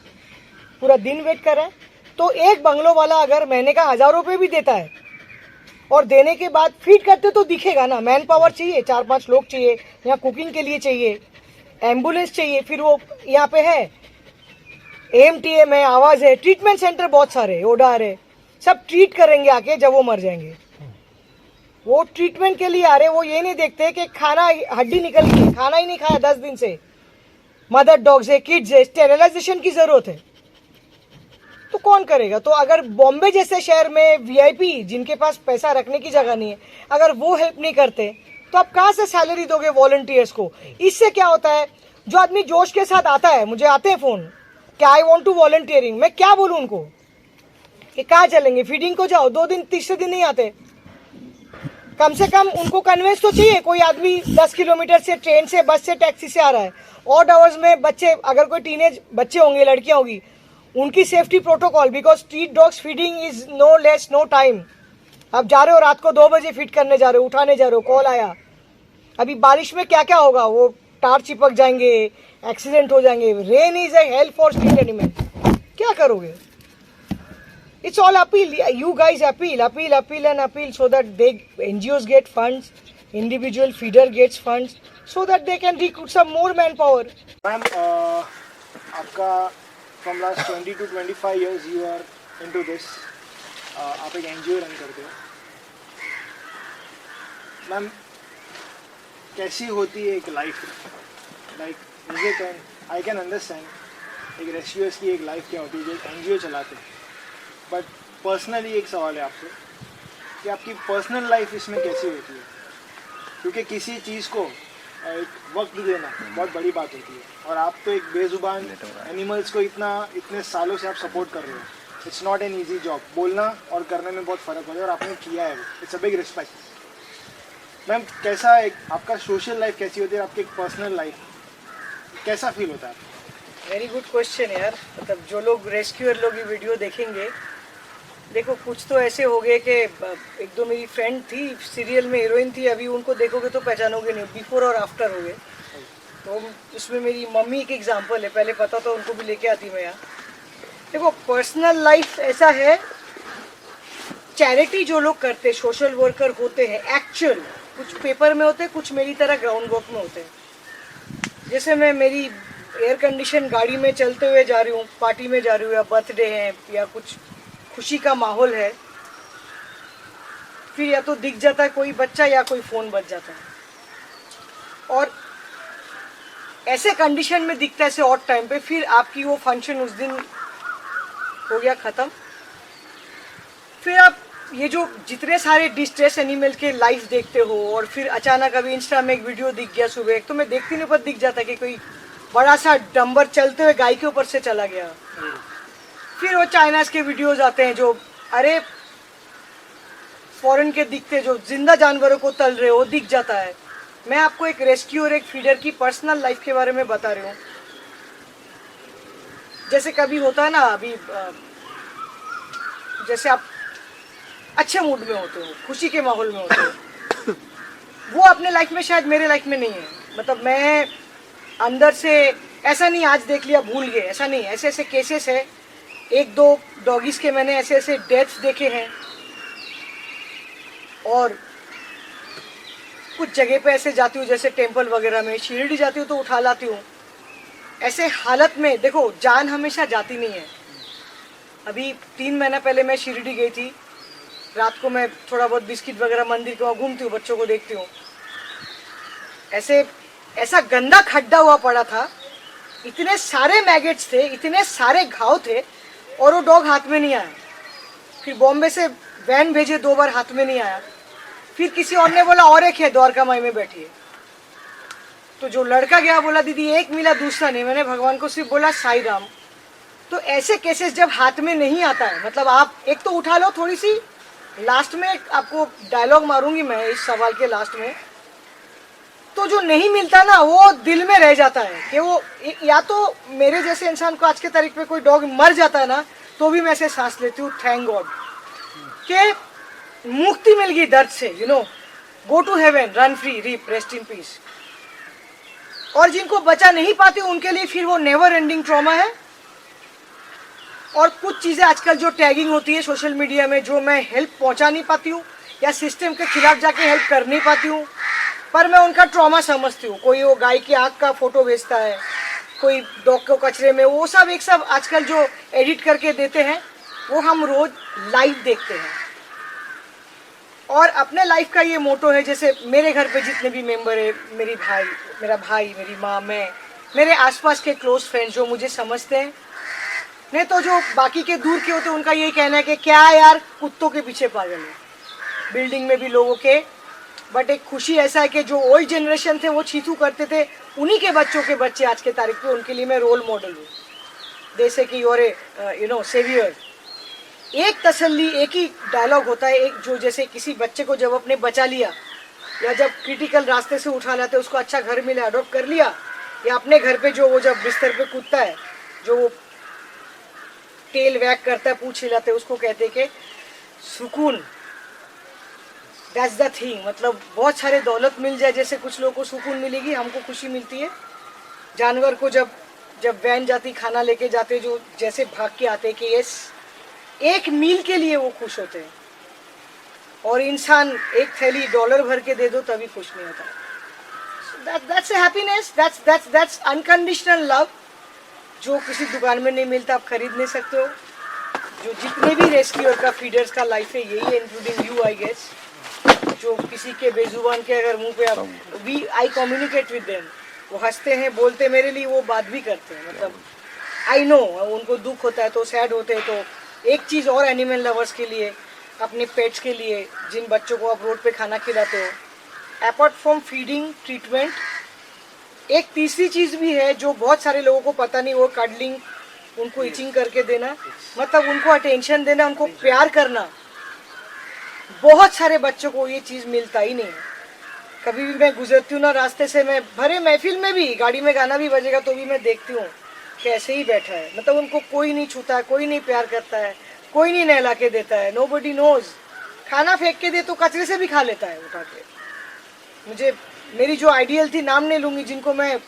पूरा दिन वेट कर रहे हैं। तो एक बंगलो वाला अगर महीने का 1000 रुपये भी देता है और देने के बाद फीड करते तो दिखेगा ना, मैन पावर चाहिए, 4-5 लोग चाहिए, यहाँ कुकिंग के लिए चाहिए, एम्बुलेंस चाहिए, फिर वो यहाँ पे है AMTM है, आवाज है, ट्रीटमेंट सेंटर बहुत सारे, ओडार है, सब ट्रीट करेंगे आके जब वो मर जाएंगे। वो ट्रीटमेंट के लिए आ रहे, वो ये नहीं देखते कि खाना हड्डी निकल गई, खाना ही नहीं खाया 10 दिन से, मदर डॉग्स है, किड्स है, स्टेरिलाइजेशन की जरूरत है, तो कौन करेगा? तो अगर बॉम्बे जैसे शहर में VIP जिनके पास पैसा रखने की जगह नहीं है, अगर वो हेल्प नहीं करते तो आप कहाँ से सैलरी दोगे वॉलंटियर्स को? इससे क्या होता है, जो आदमी जोश के साथ आता है, मुझे आते हैं फोन कि आई वांट टू वॉलंटियरिंग, मैं क्या बोलूं उनको कि कहाँ चलेंगे, फीडिंग को जाओ, 2 दिन तीसरे दिन नहीं आते। कम से कम उनको कन्वेंस तो चाहिए, कोई आदमी 10 किलोमीटर से ट्रेन से, बस से, टैक्सी से आ रहा है, ऑड आवर्स में बच्चे, अगर कोई टीनेज बच्चे होंगे, लड़कियां होगी, उनकी safety protocol, because street dogs feeding is no less no time. आप जा रहे हो रात को 2 बजे फीड करने जा रहे हो, उठाने जा रहे हो, कॉल आया, अभी बारिश में क्या क्या होगा, वो तार चिपक जाएंगे, एक्सीडेंट हो जाएंगे, rain is a help for street animal, क्या करोगे? It's all appeal. You guys appeal and appeal so that NGOs get funds, individual feeder gets funds, so that they can recruit some more manpower. Ma'am आपका from last 20 to 25 years you are into this. आप एक NGO run करते हो। Ma'am कैसी होती है एक life, like मुझे आई कैन अंडरस्टैंड एक रेस्क्यूअर्स की एक लाइफ क्या होती है जो एक NGO चलाते हैं, बट पर्सनली एक सवाल है आपसे कि आपकी पर्सनल लाइफ इसमें कैसी होती है? क्योंकि किसी चीज़ को एक वक्त देना बहुत बड़ी बात होती है, और आप तो एक बेजुबान एनिमल्स को इतने सालों से आप सपोर्ट कर रहे हो। It's not an easy job, बोलना और करने में बहुत फ़र्क होता है, और आपने किया है, it's a big respect. Ma'am कैसा एक आपका सोशल लाइफ कैसी होती है, आपकी एक पर्सनल लाइफ कैसा फील होता है? वेरी गुड क्वेश्चन यार। मतलब जो लोग रेस्क्यूअर लोग ये वीडियो देखेंगे, देखो कुछ तो ऐसे हो गए कि एक दो मेरी फ्रेंड थी, सीरियल में हीरोइन थी, अभी उनको देखोगे तो पहचानोगे नहीं, बिफोर और आफ्टर हो गए। तो उसमें मेरी मम्मी एक एग्जांपल है, पहले पता तो उनको भी लेके आती मैं यहाँ। देखो पर्सनल लाइफ ऐसा है, चैरिटी जो लोग करते, सोशल वर्कर होते हैं, एक्चुअल कुछ पेपर में होते हैं, कुछ मेरी तरह ग्राउंड वर्क में होते हैं। जैसे मैं मेरी एयर कंडीशन गाड़ी में चलते हुए जा रही हूँ, पार्टी में जा रही हूँ, या बर्थडे है या कुछ खुशी का माहौल है, फिर या तो दिख जाता है कोई बच्चा या कोई फ़ोन बज जाता है, और ऐसे कंडीशन में दिखता है, ऐसे ऑड टाइम पे, फिर आपकी वो फंक्शन उस दिन हो गया ख़त्म। फिर आप ये जो जितने सारे डिस्ट्रेस एनिमल के लाइफ देखते हो, और फिर अचानक अभी इंस्टा में एक वीडियो दिख गया सुबह, एक तो मैं देखती नहीं पर दिख जाता कि कोई बड़ा सा डंबर चलते हुए गाय के ऊपर से चला गया। फिर वो चाइनाज के वीडियोस आते हैं जो, अरे फॉरेन के दिखते जो जिंदा जानवरों को तल रहे हो, दिख जाता है। मैं आपको एक रेस्क्यू और एक फीडर की पर्सनल लाइफ के बारे में बता रही हूँ। जैसे कभी होता है ना, अभी जैसे आप अच्छे मूड में होते हो, खुशी के माहौल में होते हो, वो अपने लाइफ में शायद मेरे लाइफ में नहीं है। मतलब मैं अंदर से ऐसा नहीं आज देख लिया भूल गए, ऐसा नहीं, ऐसे ऐसे केसेस है, 1-2 डॉगीज के मैंने ऐसे ऐसे डेथ्स देखे हैं, और कुछ जगह पे ऐसे जाती हूँ, जैसे टेंपल वगैरह में, शिरडी जाती हूँ तो उठा लाती हूँ। ऐसे हालत में देखो जान हमेशा जाती नहीं है। अभी 3 महीना पहले मैं शिरडी गई थी, रात को मैं थोड़ा बहुत बिस्किट वगैरह मंदिर के वहाँ घूमती हूँ, बच्चों को देखती हूँ। ऐसा गंदा खड्डा हुआ पड़ा था, इतने सारे मैगेट्स थे, इतने सारे घाव थे, और वो डॉग हाथ में नहीं आया। फिर बॉम्बे से वैन भेजे 2 बार, हाथ में नहीं आया। फिर किसी और ने बोला और एक है द्वारका माई में बैठी है, तो जो लड़का गया बोला दीदी एक मिला दूसरा नहीं, मैंने भगवान को सिर्फ बोला साई राम। तो ऐसे केसेस जब हाथ में नहीं आता है, मतलब आप एक तो उठा लो, थोड़ी सी लास्ट में आपको डायलॉग मारूंगी मैं इस सवाल के लास्ट में, तो जो नहीं मिलता ना वो दिल में रह जाता है कि वो, या तो मेरे जैसे इंसान को आज के तारीख पे कोई डॉग मर जाता है ना, तो भी मैं ऐसे सांस लेती हूँ, थैंक गॉड कि मुक्ति मिल गई दर्द से, you know, go to heaven, run free, RIP, rest in peace. और जिनको बचा नहीं पाते उनके लिए फिर वो नेवर एंडिंग ट्रॉमा है। और कुछ चीज़ें आजकल जो टैगिंग होती है सोशल मीडिया में, जो मैं हेल्प पहुंचा नहीं पाती हूँ या सिस्टम के खिलाफ जाके हेल्प कर नहीं पाती हूँ, पर मैं उनका ट्रॉमा समझती हूँ। कोई वो गाय की आँख का फोटो भेजता है, कोई डॉग को कचरे में, वो सब एक सब आजकल जो एडिट करके देते हैं वो हम रोज लाइव देखते हैं। और अपने लाइफ का ये मोटो है, जैसे मेरे घर पे जितने भी मेंबर है, मेरा भाई, मेरी माँ, मैं, मेरे आसपास के क्लोज फ्रेंड्स जो मुझे समझते हैं, नहीं तो जो बाकी के दूर के होते हैं उनका यही कहना है कि क्या यार कुत्तों के पीछे पागल है, बिल्डिंग में भी लोगों के। बट एक खुशी ऐसा है कि जो ओल्ड जनरेशन थे वो छीतू करते थे, उन्हीं के बच्चों के बच्चे आज के तारीख पे, उनके लिए मैं रोल मॉडल हूँ। जैसे कि योर सेवियर। एक तसल्ली, एक ही डायलॉग होता है, एक जो जैसे किसी बच्चे को जब अपने बचा लिया या जब क्रिटिकल रास्ते से उठा लाते, उसको अच्छा घर मिला, अडॉप्ट कर लिया, या अपने घर पे जो वो जब बिस्तर पे कूदता है, जो वो टेल वैग करता है, पूंछ हिलाते, उसको कहते कि सुकून। That's the thing. मतलब बहुत सारे दौलत मिल जाए, जैसे कुछ लोगों को सुकून मिलेगी, हमको खुशी मिलती है। जानवर को जब वैन जाती, खाना लेके जाते, जो जैसे भाग के आते कि यस, एक मील के लिए वो खुश होते हैं। और इंसान एक थैली डॉलर भर के दे दो तभी खुश नहीं होता। That's happiness, that's unconditional love, जो किसी दुकान में नहीं मिलता, आप खरीद नहीं सकते हो। जो जितने भी रेस्क्यूअर का, फीडर्स का लाइफ है यही है, इंक्लूडिंग यू आई गेस। जो किसी के बेजुबान के अगर मुंह पे आप आई कम्युनिकेट विद देम, वो हंसते हैं, बोलते, मेरे लिए वो बात भी करते हैं। मतलब आई नो उनको दुख होता है तो सैड होते हैं। तो एक चीज़ और एनिमल लवर्स के लिए, अपने पेट्स के लिए, जिन बच्चों को आप रोड पे खाना खिलाते हो, अपार्ट फ्रॉम फीडिंग, ट्रीटमेंट, एक तीसरी चीज़ भी है जो बहुत सारे लोगों को पता नहीं, वो कडलिंग, उनको इचिंग करके देना, मतलब उनको अटेंशन देना, उनको प्यार करना। बहुत सारे बच्चों को ये चीज़ मिलता ही नहीं है। कभी भी मैं गुजरती हूँ ना रास्ते से, मैं भरे महफिल में भी, गाड़ी में गाना भी बजेगा तो भी मैं देखती हूँ कि ऐसे ही बैठा है। मतलब उनको कोई नहीं छूता है, कोई नहीं प्यार करता है, कोई नहीं नहला के देता है। Nobody knows. खाना फेंक के दे तो कचरे से भी खा लेता है उठा के। मुझे, मेरी जो आइडियल थी, नाम नहीं लूँगी, जिनको मैं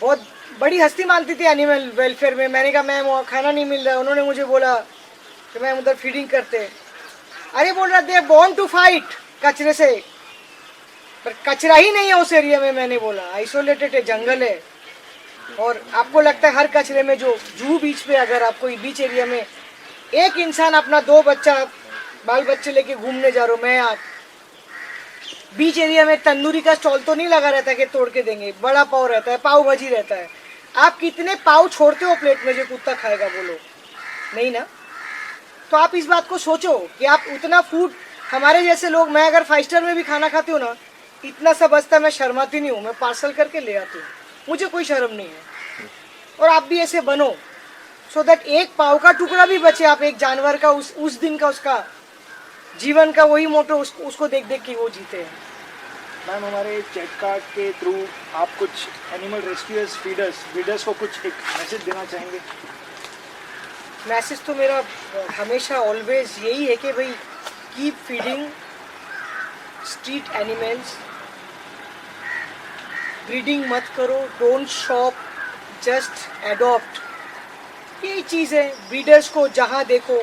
बहुत बड़ी हस्ती मानती थी एनिमल वेलफेयर में, मैंने कहा मैम वहाँ खाना नहीं मिल रहा है। उन्होंने मुझे बोला कि मैम उधर फीडिंग करते। अरे बोल रहा, दे बॉर्न टू फाइट कचरे से, पर कचरा ही नहीं है उस एरिया में। मैंने बोला आइसोलेटेड है, जंगल है। और आपको लगता है हर कचरे में, जो जूहू बीच पे, अगर आपको बीच एरिया में एक इंसान अपना 2 बच्चा, बाल बच्चे लेके घूमने जा रहे हो, मैं आप बीच एरिया में, तंदूरी का स्टॉल तो नहीं लगा रहता कि तोड़ के देंगे, बड़ा पाव रहता है, पाव भाजी रहता है। आप कितने पाव छोड़ते हो प्लेट में जो कुत्ता खाएगा, बोलो? नहीं ना। तो आप इस बात को सोचो कि आप उतना फूड, हमारे जैसे लोग, मैं अगर 5 स्टार में भी खाना खाती हूँ ना, इतना सा बचता, मैं शर्माती नहीं हूँ, मैं पार्सल करके ले आती हूँ, मुझे कोई शर्म नहीं है। और आप भी ऐसे बनो, सो दैट एक पाव का टुकड़ा भी बचे। आप एक जानवर का उस दिन का, उसका जीवन का वही मोटो, उसको देख देख के वो जीते हैं। मैम, हमारे चैट कार्ड के थ्रू आप कुछ एनिमल रेस्क्यूअर्स, फीडर्स को कुछ एक मैसेज देना चाहेंगे? मैसेज तो मेरा हमेशा ऑलवेज यही है कि भाई, keep feeding street animals, breeding मत करो, डोंट शॉप, जस्ट एडॉप्ट। यही चीज़ है। ब्रीडर्स को जहाँ देखो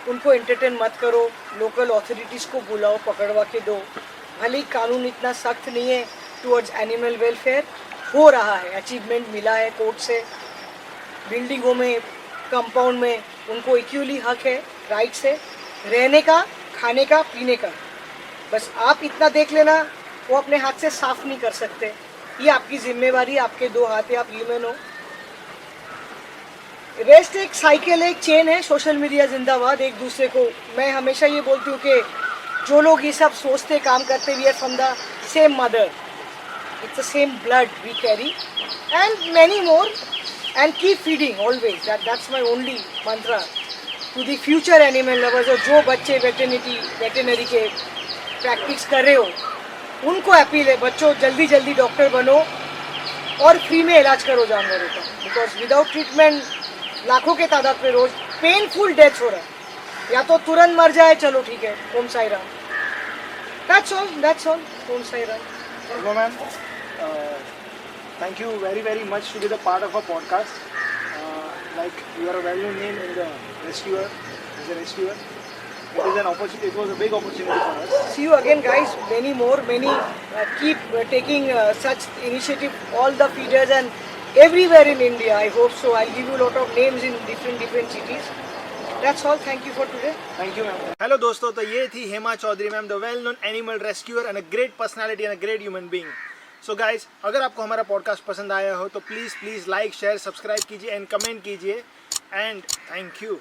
उनको एंटरटेन मत करो, लोकल अथॉरिटीज़ को बुलाओ, पकड़वा के दो। भले ही कानून इतना सख्त नहीं है टुवर्ड्स एनिमल वेलफेयर, हो रहा है, अचीवमेंट मिला है कोर्ट से। बिल्डिंगों में, कंपाउंड में उनको इक्वली हक है, राइट से रहने का, खाने का, पीने का। बस आप इतना देख लेना, वो अपने हाथ से साफ नहीं कर सकते, ये आपकी जिम्मेवारी, आपके 2 हाथ है, आप ह्यूमन हो। रेस्ट एक साइकिल, एक चेन है। सोशल मीडिया जिंदाबाद। एक दूसरे को, मैं हमेशा ये बोलती हूँ कि जो लोग ये सब सोचते, काम करते, we are from the same mother, it's the same blood we carry, and many more, and keep feeding always. That's my only mantra to the future animal lovers. और जो बच्चे वेटरनरी के प्रैक्टिस कर रहे हो, उनको अपील है, बच्चों जल्दी जल्दी डॉक्टर बनो और फ्री में इलाज करो जानवरों का। बिकॉज विदाउट ट्रीटमेंट लाखों के तादाद पे रोज पेनफुल डेथ हो रहा है। या तो तुरंत मर जाए, चलो ठीक है, Om Sai Ram, that's all, Om Sai Ram. Hello ma'am, thank you very much to be the part of our podcast. like you are a well-known name in the rescuer, as a rescuer. It is an opportunity. It was a big opportunity for us. See you again, guys. Many more. Keep taking such initiative. All the feeders and everywhere in India. I hope so. I'll give you a lot of names in different cities. That's all. Thank you for today. Thank you, ma'am. Hello दोस्तों, तो ये थी Hema Chaudhary ma'am, the well known animal rescuer and a great personality and a great human being. So guys, अगर आपको हमारा podcast पसंद आया हो तो प्लीज़ लाइक शेयर सब्सक्राइब कीजिए एंड कमेंट कीजिए. And thank you.